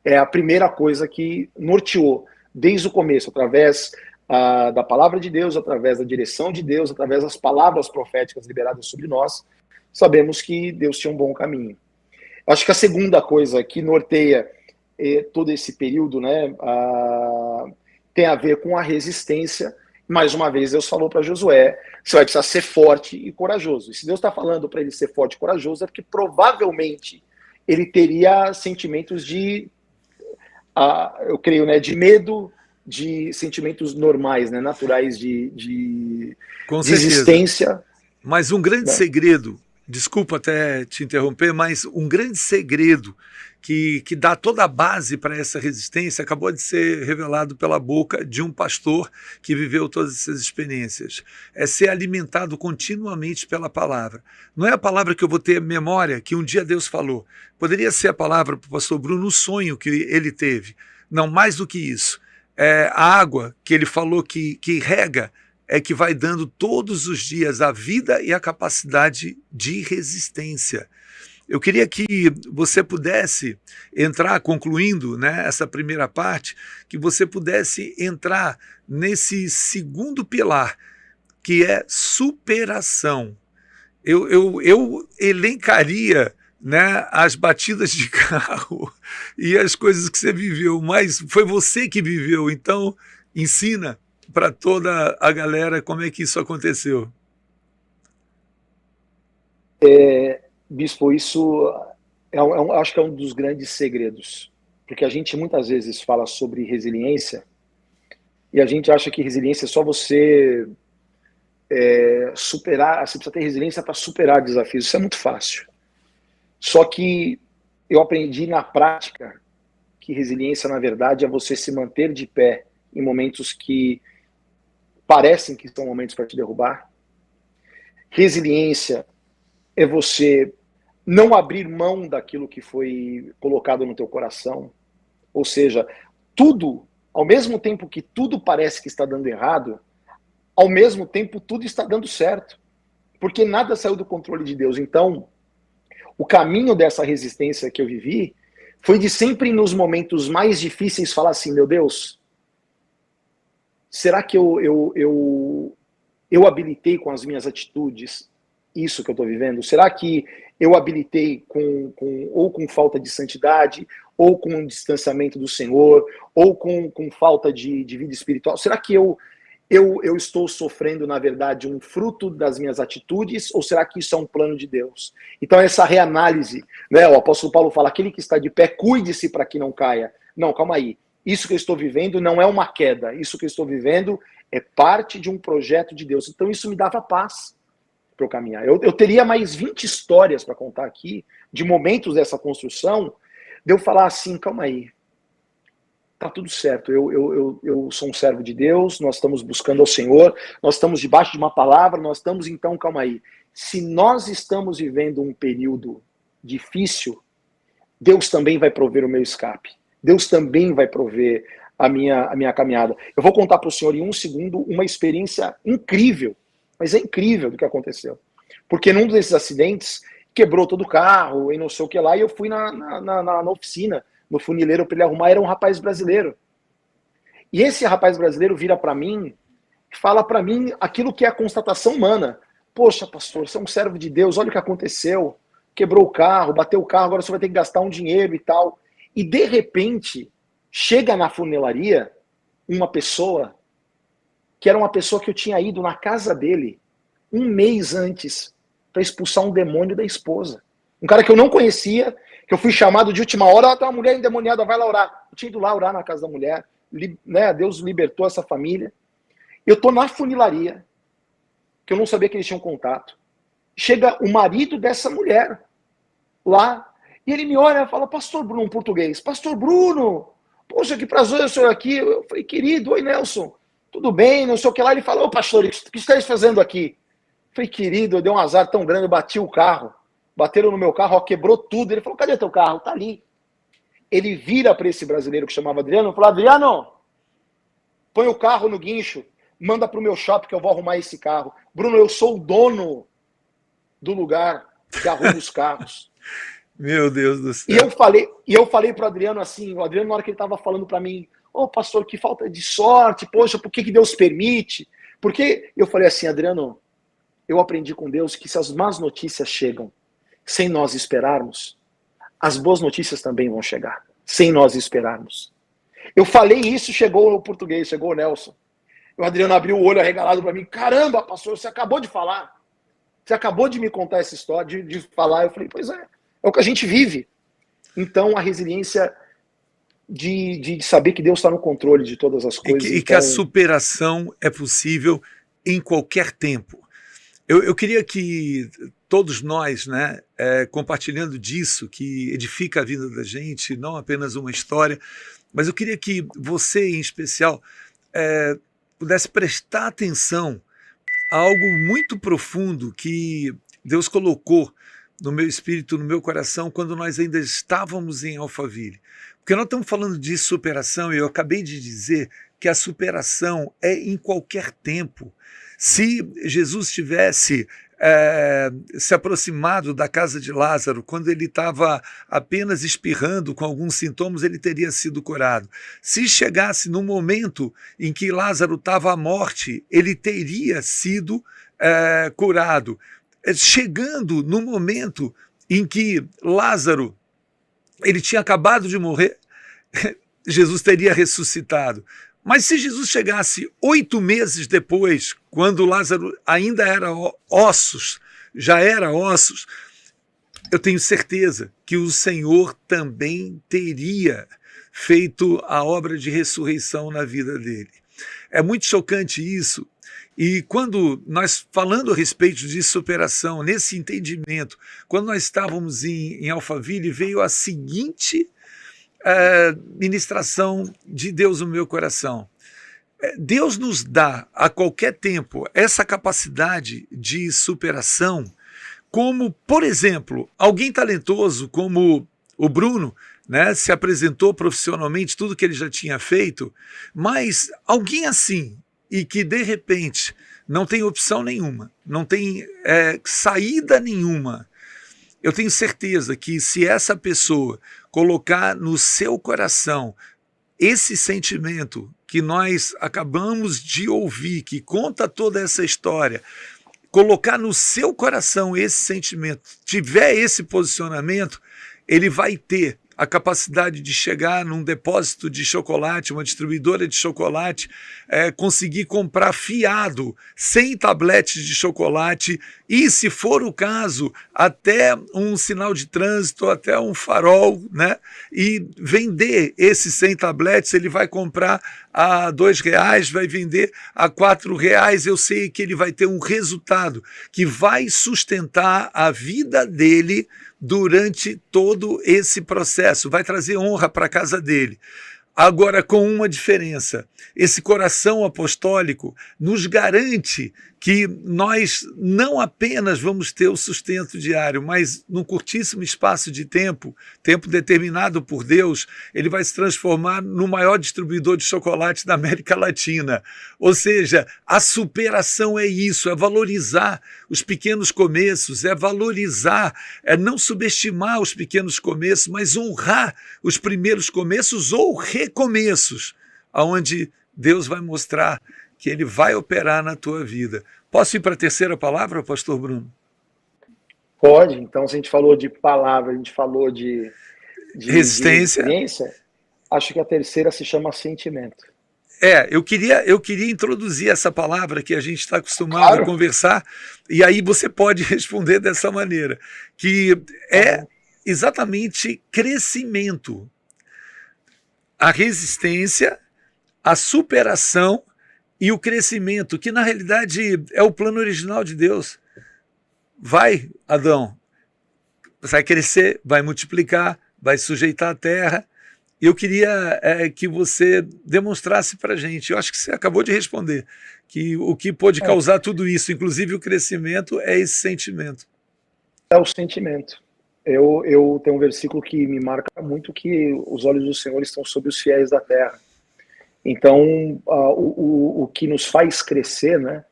É a primeira coisa que norteou desde o começo, através da palavra de Deus, através da direção de Deus, através das palavras proféticas liberadas sobre nós, sabemos que Deus tinha um bom caminho. Acho que a segunda coisa que norteia todo esse período, né, tem a ver com a resistência. Mais uma vez, Deus falou para Josué, você vai precisar ser forte e corajoso. E se Deus está falando para ele ser forte e corajoso, é porque provavelmente ele teria sentimentos de, eu creio, né, de medo, de sentimentos normais, né, naturais de existência. Mas um grande segredo, desculpa até te interromper, mas um grande segredo que dá toda a base para essa resistência acabou de ser revelado pela boca de um pastor que viveu todas essas experiências. É ser alimentado continuamente pela palavra. Não é a palavra que eu vou ter memória, que um dia Deus falou. Poderia ser a palavra para o pastor Bruno, o sonho que ele teve. Não, mais do que isso. A água que ele falou que rega é que vai dando todos os dias a vida e a capacidade de resistência. Eu queria que você pudesse entrar, concluindo, né, essa primeira parte, que você pudesse entrar nesse segundo pilar, que é superação. Eu elencaria, né, as batidas de carro e as coisas que você viveu, mas foi você que viveu, então ensina para toda a galera como é que isso aconteceu. Bispo, isso acho que é um dos grandes segredos, porque a gente muitas vezes fala sobre resiliência e a gente acha que resiliência é só você superar, você precisa ter resiliência para superar desafios, isso é muito fácil. Só que eu aprendi na prática que resiliência, na verdade, é você se manter de pé em momentos que parecem que são momentos para te derrubar. Resiliência é você não abrir mão daquilo que foi colocado no teu coração. Ou seja, tudo, ao mesmo tempo que tudo parece que está dando errado, ao mesmo tempo tudo está dando certo. Porque nada saiu do controle de Deus. Então, o caminho dessa resistência que eu vivi foi de sempre nos momentos mais difíceis falar assim, meu Deus, será que eu habilitei com as minhas atitudes isso que eu estou vivendo? Será que eu habilitei ou com falta de santidade, ou com um distanciamento do Senhor, ou com falta de vida espiritual? Será que eu estou sofrendo, na verdade, um fruto das minhas atitudes, ou será que isso é um plano de Deus? Então, essa reanálise, né? O apóstolo Paulo fala, aquele que está de pé, cuide-se para que não caia. Não, calma aí. Isso que eu estou vivendo não é uma queda. Isso que eu estou vivendo é parte de um projeto de Deus. Então, isso me dava paz para eu caminhar. Eu teria mais 20 histórias para contar aqui, de momentos dessa construção, de eu falar assim, calma aí, tá tudo certo, eu sou um servo de Deus, nós estamos buscando ao Senhor, nós estamos debaixo de uma palavra, nós estamos, então, calma aí. Se nós estamos vivendo um período difícil, Deus também vai prover o meu escape. Deus também vai prover a minha caminhada. Eu vou contar para o senhor em um segundo uma experiência incrível, mas é incrível do que aconteceu. Porque num desses acidentes, quebrou todo o carro e não sei o que lá, e eu fui na oficina, no funileiro para ele arrumar, era um rapaz brasileiro. E esse rapaz brasileiro vira para mim, fala para mim aquilo que é a constatação humana. Poxa, pastor, você é um servo de Deus, olha o que aconteceu. Quebrou o carro, bateu o carro, agora você vai ter que gastar um dinheiro e tal. E de repente, chega na funilaria uma pessoa que era uma pessoa que eu tinha ido na casa dele um mês antes para expulsar um demônio da esposa. Um cara que eu não conhecia, que eu fui chamado de última hora, tem uma mulher endemoniada, vai lá orar. Eu tinha ido lá orar na casa da mulher, né? Deus libertou essa família. Eu tô na funilaria, que eu não sabia que eles tinham contato. Chega o marido dessa mulher lá, e ele me olha e fala, pastor Bruno, em português, pastor Bruno, poxa, que prazer o senhor aqui. Eu falei, querido, oi Nelson, tudo bem, não sei o que lá. Ele falou, ô pastor, o que estás fazendo aqui? Eu falei, querido, eu dei um azar tão grande, eu bati o carro, bateram no meu carro, ó, quebrou tudo. Ele falou, cadê teu carro? Tá ali. Ele vira para esse brasileiro que chamava Adriano e falou, Adriano, põe o carro no guincho, manda pro meu shopping que eu vou arrumar esse carro. Bruno, eu sou o dono do lugar que arruma os carros. Meu Deus do céu. E eu falei pro Adriano assim, o Adriano na hora que ele estava falando para mim, ô pastor, que falta de sorte, poxa, por que Deus permite? Porque eu falei assim, Adriano, eu aprendi com Deus que se as más notícias chegam sem nós esperarmos, as boas notícias também vão chegar, sem nós esperarmos. Eu falei isso, chegou o português, chegou o Nelson. O Adriano abriu o olho arregalado para mim, caramba, pastor, você acabou de falar. Você acabou de me contar essa história, de falar. Eu falei, pois é o que a gente vive. Então, a resiliência de saber que Deus está no controle de todas as coisas. E que a superação é possível em qualquer tempo. Eu queria que todos nós, né, compartilhando disso, que edifica a vida da gente, não apenas uma história, mas eu queria que você, em especial, pudesse prestar atenção a algo muito profundo que Deus colocou no meu espírito, no meu coração, quando nós ainda estávamos em Alphaville. Porque nós estamos falando de superação, e eu acabei de dizer que a superação é em qualquer tempo. Se Jesus tivesse se aproximado da casa de Lázaro, quando ele estava apenas espirrando com alguns sintomas, ele teria sido curado. Se chegasse no momento em que Lázaro estava à morte, ele teria sido curado. Chegando no momento em que Lázaro ele tinha acabado de morrer, Jesus teria ressuscitado. Mas se Jesus chegasse 8 meses depois, quando Lázaro ainda era ossos, já era ossos, eu tenho certeza que o Senhor também teria feito a obra de ressurreição na vida dele. É muito chocante isso. E quando nós, falando a respeito de superação, nesse entendimento, quando nós estávamos em Alphaville, veio a seguinte ministração de Deus no meu coração. Deus nos dá a qualquer tempo essa capacidade de superação, como, por exemplo, alguém talentoso como o Bruno, né, se apresentou profissionalmente, tudo que ele já tinha feito, mas alguém assim, e que de repente não tem opção nenhuma, não tem saída nenhuma, eu tenho certeza que se essa pessoa colocar no seu coração esse sentimento que nós acabamos de ouvir, que conta toda essa história, colocar no seu coração esse sentimento, tiver esse posicionamento, ele vai ter a capacidade de chegar num depósito de chocolate, uma distribuidora de chocolate, conseguir comprar fiado 100 tabletes de chocolate e, se for o caso, até um sinal de trânsito, até um farol, né? E vender esses 100 tabletes, ele vai comprar a R$2, vai vender a R$4. Eu sei que ele vai ter um resultado que vai sustentar a vida dele durante todo esse processo, vai trazer honra para a casa dele. Agora, com uma diferença, esse coração apostólico nos garante que nós não apenas vamos ter o sustento diário, mas num curtíssimo espaço de tempo, tempo determinado por Deus, ele vai se transformar no maior distribuidor de chocolate da América Latina. Ou seja, a superação é isso, é valorizar os pequenos começos, é valorizar, é não subestimar os pequenos começos, mas honrar os primeiros começos ou recomeços, aonde Deus vai mostrar que ele vai operar na tua vida. Posso ir para a terceira palavra, pastor Bruno? Pode. Então, se a gente falou de palavra, a gente falou de resistência. Acho que a terceira se chama sentimento. Eu queria introduzir essa palavra que a gente está acostumado a conversar, e aí você pode responder dessa maneira, que é exatamente crescimento. A resistência, a superação e o crescimento, que na realidade é o plano original de Deus. Vai, Adão, vai crescer, vai multiplicar, vai sujeitar a terra. Eu queria que você demonstrasse para a gente, eu acho que você acabou de responder, que o que pode causar tudo isso, inclusive o crescimento, é esse sentimento. É o sentimento. Eu tenho um versículo que me marca muito, que os olhos do Senhor estão sobre os fiéis da terra. Então, o que nos faz crescer, né,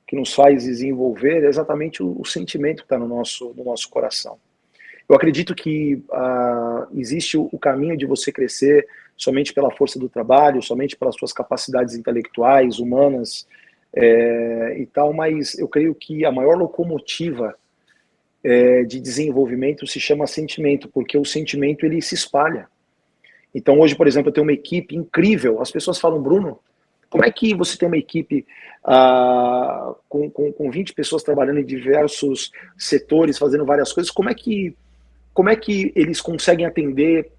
que nos faz desenvolver, é exatamente o sentimento que está no nosso coração. Eu acredito que existe o caminho de você crescer somente pela força do trabalho, somente pelas suas capacidades intelectuais, humanas e tal, mas eu creio que a maior locomotiva de desenvolvimento se chama sentimento, porque o sentimento ele se espalha. Então hoje, por exemplo, eu tenho uma equipe incrível. As pessoas falam, Bruno, como é que você tem uma equipe com 20 pessoas trabalhando em diversos setores, fazendo várias coisas? Como é que eles conseguem atender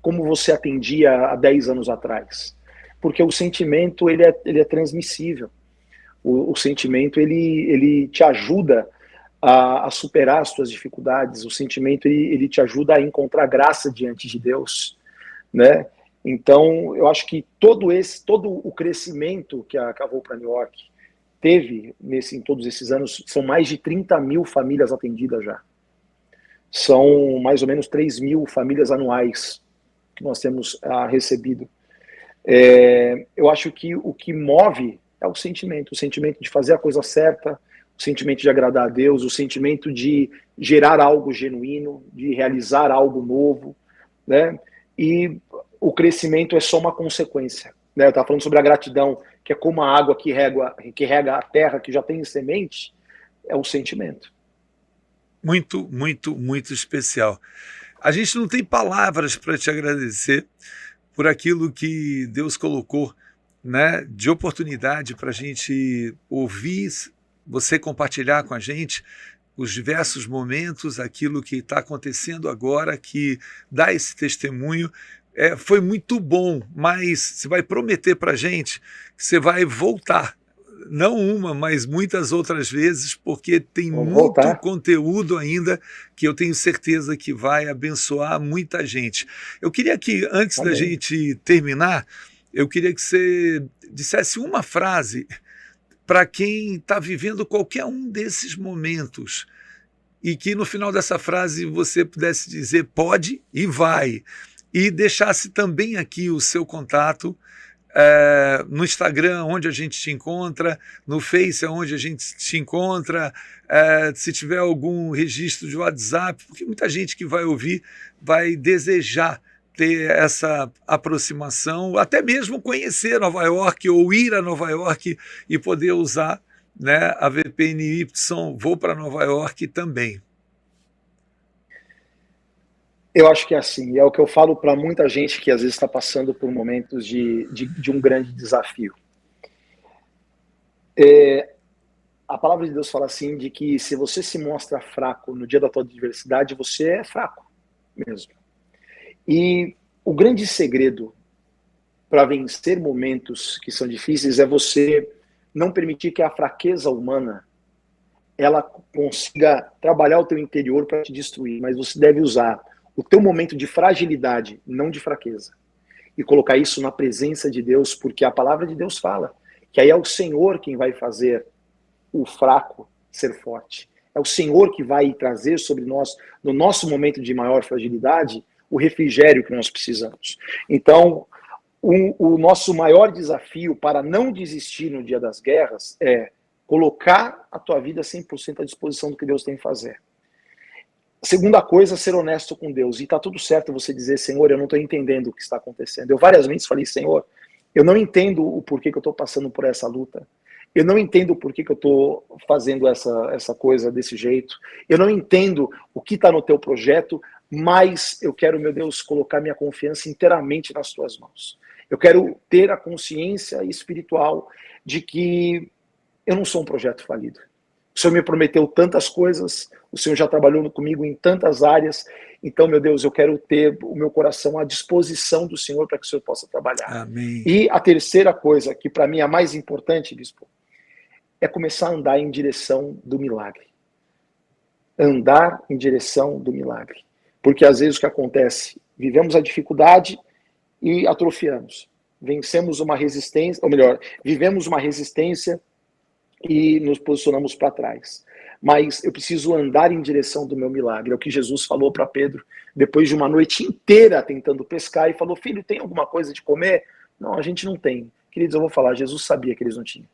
como você atendia há 10 anos atrás? Porque o sentimento ele é transmissível. O sentimento ele te ajuda a superar as suas dificuldades. O sentimento ele te ajuda a encontrar graça diante de Deus, né? Então, eu acho que todo o crescimento que a Volpra New York teve em todos esses anos, são mais de 30 mil famílias atendidas já. São mais ou menos 3 mil famílias anuais que nós temos recebido. Eu acho que o que move é o sentimento de fazer a coisa certa, o o sentimento de agradar a Deus, o sentimento de gerar algo genuíno, de realizar algo novo, né? E o crescimento é só uma consequência, né? Eu estava falando sobre a gratidão, que é como a água que rega a terra que já tem semente, é o sentimento. Muito, muito, muito especial. A gente não tem palavras para te agradecer por aquilo que Deus colocou, né, de oportunidade para a gente ouvir, você compartilhar com a gente os diversos momentos, aquilo que está acontecendo agora, que dá esse testemunho. Foi muito bom, mas você vai prometer para a gente que você vai voltar. Não uma, mas muitas outras vezes, porque tem Vamos muito voltar. conteúdo ainda que eu tenho certeza que vai abençoar muita gente. Eu queria que, antes da Amém. gente terminar, eu queria que você dissesse uma frase para quem está vivendo qualquer um desses momentos e que no final dessa frase você pudesse dizer pode e vai, e deixasse também aqui o seu contato no Instagram, onde a gente te encontra, no Face, onde a gente te encontra, se tiver algum registro de WhatsApp, porque muita gente que vai ouvir vai desejar ter essa aproximação, até mesmo conhecer Nova York ou ir a Nova York e poder usar, né, a VPNY Vou para Nova York também. Eu acho que é assim, é o que eu falo para muita gente que às vezes está passando por momentos de um grande desafio. A palavra de Deus fala assim, de que se você se mostra fraco no dia da tua adversidade, você é fraco mesmo. E o grande segredo para vencer momentos que são difíceis é você não permitir que a fraqueza humana ela consiga trabalhar o teu interior para te destruir, mas você deve usar o teu momento de fragilidade, não de fraqueza, e colocar isso na presença de Deus, porque a palavra de Deus fala que aí é o Senhor quem vai fazer o fraco ser forte. É o Senhor que vai trazer sobre nós, no nosso momento de maior fragilidade, o refrigério que nós precisamos. Então, o nosso maior desafio para não desistir no dia das guerras é colocar a tua vida 100% à disposição do que Deus tem que fazer. Segunda coisa, ser honesto com Deus. E está tudo certo você dizer, Senhor, eu não estou entendendo o que está acontecendo. Eu várias vezes falei, Senhor, eu não entendo o porquê que eu estou passando por essa luta. Eu não entendo o porquê que eu estou fazendo essa coisa desse jeito. Eu não entendo o que está no teu projeto, mas eu quero, meu Deus, colocar minha confiança inteiramente nas tuas mãos. Eu quero ter a consciência espiritual de que eu não sou um projeto falido. O Senhor me prometeu tantas coisas, o Senhor já trabalhou comigo em tantas áreas, então, meu Deus, eu quero ter o meu coração à disposição do Senhor para que o Senhor possa trabalhar. Amém. E a terceira coisa, que para mim é a mais importante, Bispo, é começar a andar em direção do milagre. Andar em direção do milagre. Porque às vezes o que acontece, vivemos a dificuldade e atrofiamos. Vencemos uma resistência, ou melhor, vivemos uma resistência e nos posicionamos para trás. Mas eu preciso andar em direção do meu milagre. É o que Jesus falou para Pedro, depois de uma noite inteira tentando pescar, e falou, filho, tem alguma coisa de comer? Não, a gente não tem. Queridos, eu vou falar, Jesus sabia que eles não tinham.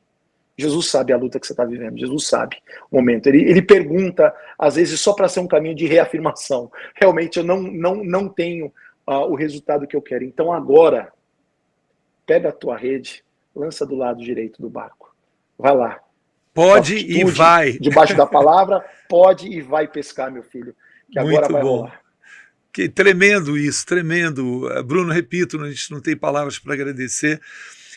Jesus sabe a luta que você está vivendo, Jesus sabe o momento. Ele pergunta, às vezes, só para ser um caminho de reafirmação. Realmente, eu não tenho o resultado que eu quero. Então, agora, pega a tua rede, lança do lado direito do barco. Vai lá. Pode e vai. Debaixo da palavra, pode e vai pescar, meu filho. Que Muito agora vai bom. rolar. Que tremendo isso, tremendo. Bruno, repito, a gente não tem palavras para agradecer.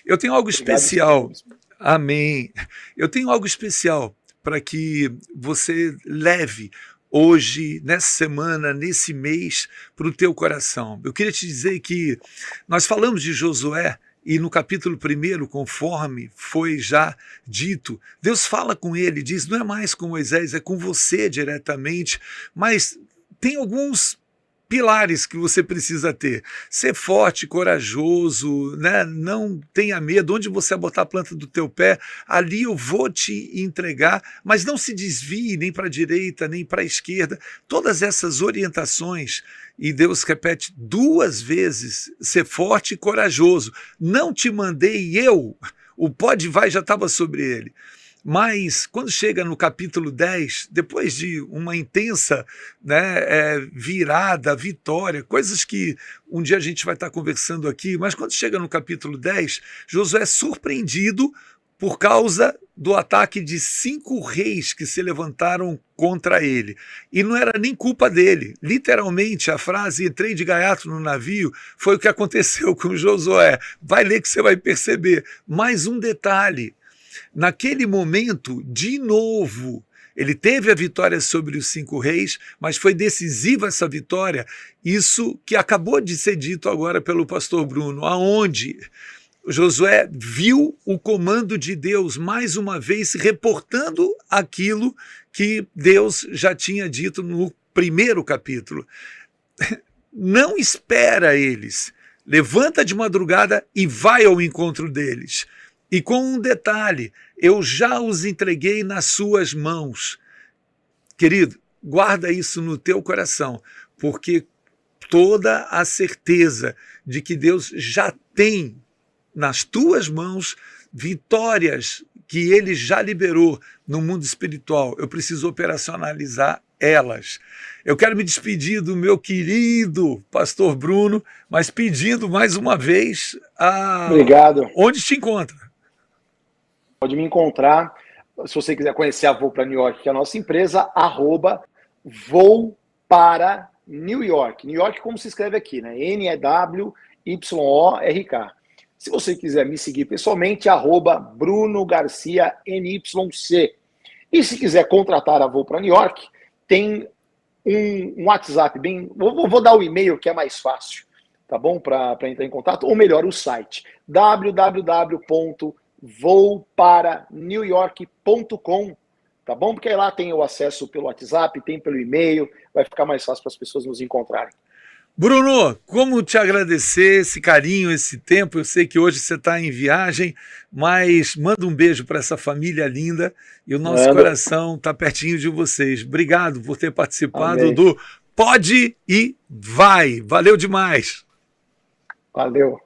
Eu tenho algo especial. Amém. Eu tenho algo especial para que você leve hoje, nessa semana, nesse mês, para o teu coração. Eu queria te dizer que nós falamos de Josué, e no capítulo 1, conforme foi já dito, Deus fala com ele, diz, não é mais com Moisés, é com você diretamente, mas tem alguns pilares que você precisa ter. Ser forte, corajoso, né? Não tenha medo. Onde você botar a planta do teu pé, ali eu vou te entregar, mas não se desvie nem para a direita, nem para a esquerda. Todas essas orientações, e Deus repete 2 vezes, ser forte e corajoso. Não te mandei eu, o pode vai já estava sobre ele. Mas quando chega no capítulo 10, depois de uma intensa, né, virada, vitória, coisas que um dia a gente vai estar conversando aqui, mas quando chega no capítulo 10, Josué é surpreendido por causa do ataque de 5 reis que se levantaram contra ele. E não era nem culpa dele. Literalmente, a frase "entrei de gaiato no navio" foi o que aconteceu com Josué. Vai ler que você vai perceber. Mais um detalhe. Naquele momento, de novo, ele teve a vitória sobre os 5 reis, mas foi decisiva essa vitória. Isso que acabou de ser dito agora pelo pastor Bruno, aonde Josué viu o comando de Deus mais uma vez reportando aquilo que Deus já tinha dito no primeiro capítulo. Não espera eles, levanta de madrugada e vai ao encontro deles. E com um detalhe, eu já os entreguei nas suas mãos. Querido, guarda isso no teu coração, porque toda a certeza de que Deus já tem nas tuas mãos vitórias que ele já liberou no mundo espiritual. Eu preciso operacionalizar elas. Eu quero me despedir do meu querido pastor Bruno, mas pedindo mais uma vez Obrigado. Onde te encontra? Pode me encontrar, se você quiser conhecer a Voo para New York, que é a nossa empresa, @Voo para New York. New York, como se escreve aqui, né? NEWYORK. Se você quiser me seguir pessoalmente, @Bruno Garcia NYC. E se quiser contratar a Voo para New York, tem um WhatsApp bem. Vou dar o e-mail que é mais fácil, tá bom? Para entrar em contato, ou melhor, o site www.vooparaNewYork.com, tá bom? Porque aí lá tem o acesso pelo WhatsApp, tem pelo e-mail, vai ficar mais fácil para as pessoas nos encontrarem. Bruno, como te agradecer esse carinho, esse tempo? Eu sei que hoje você está em viagem, mas manda um beijo para essa família linda e o nosso coração está pertinho de vocês. Obrigado por ter participado Amém. do Pode e Vai. Valeu demais. Valeu.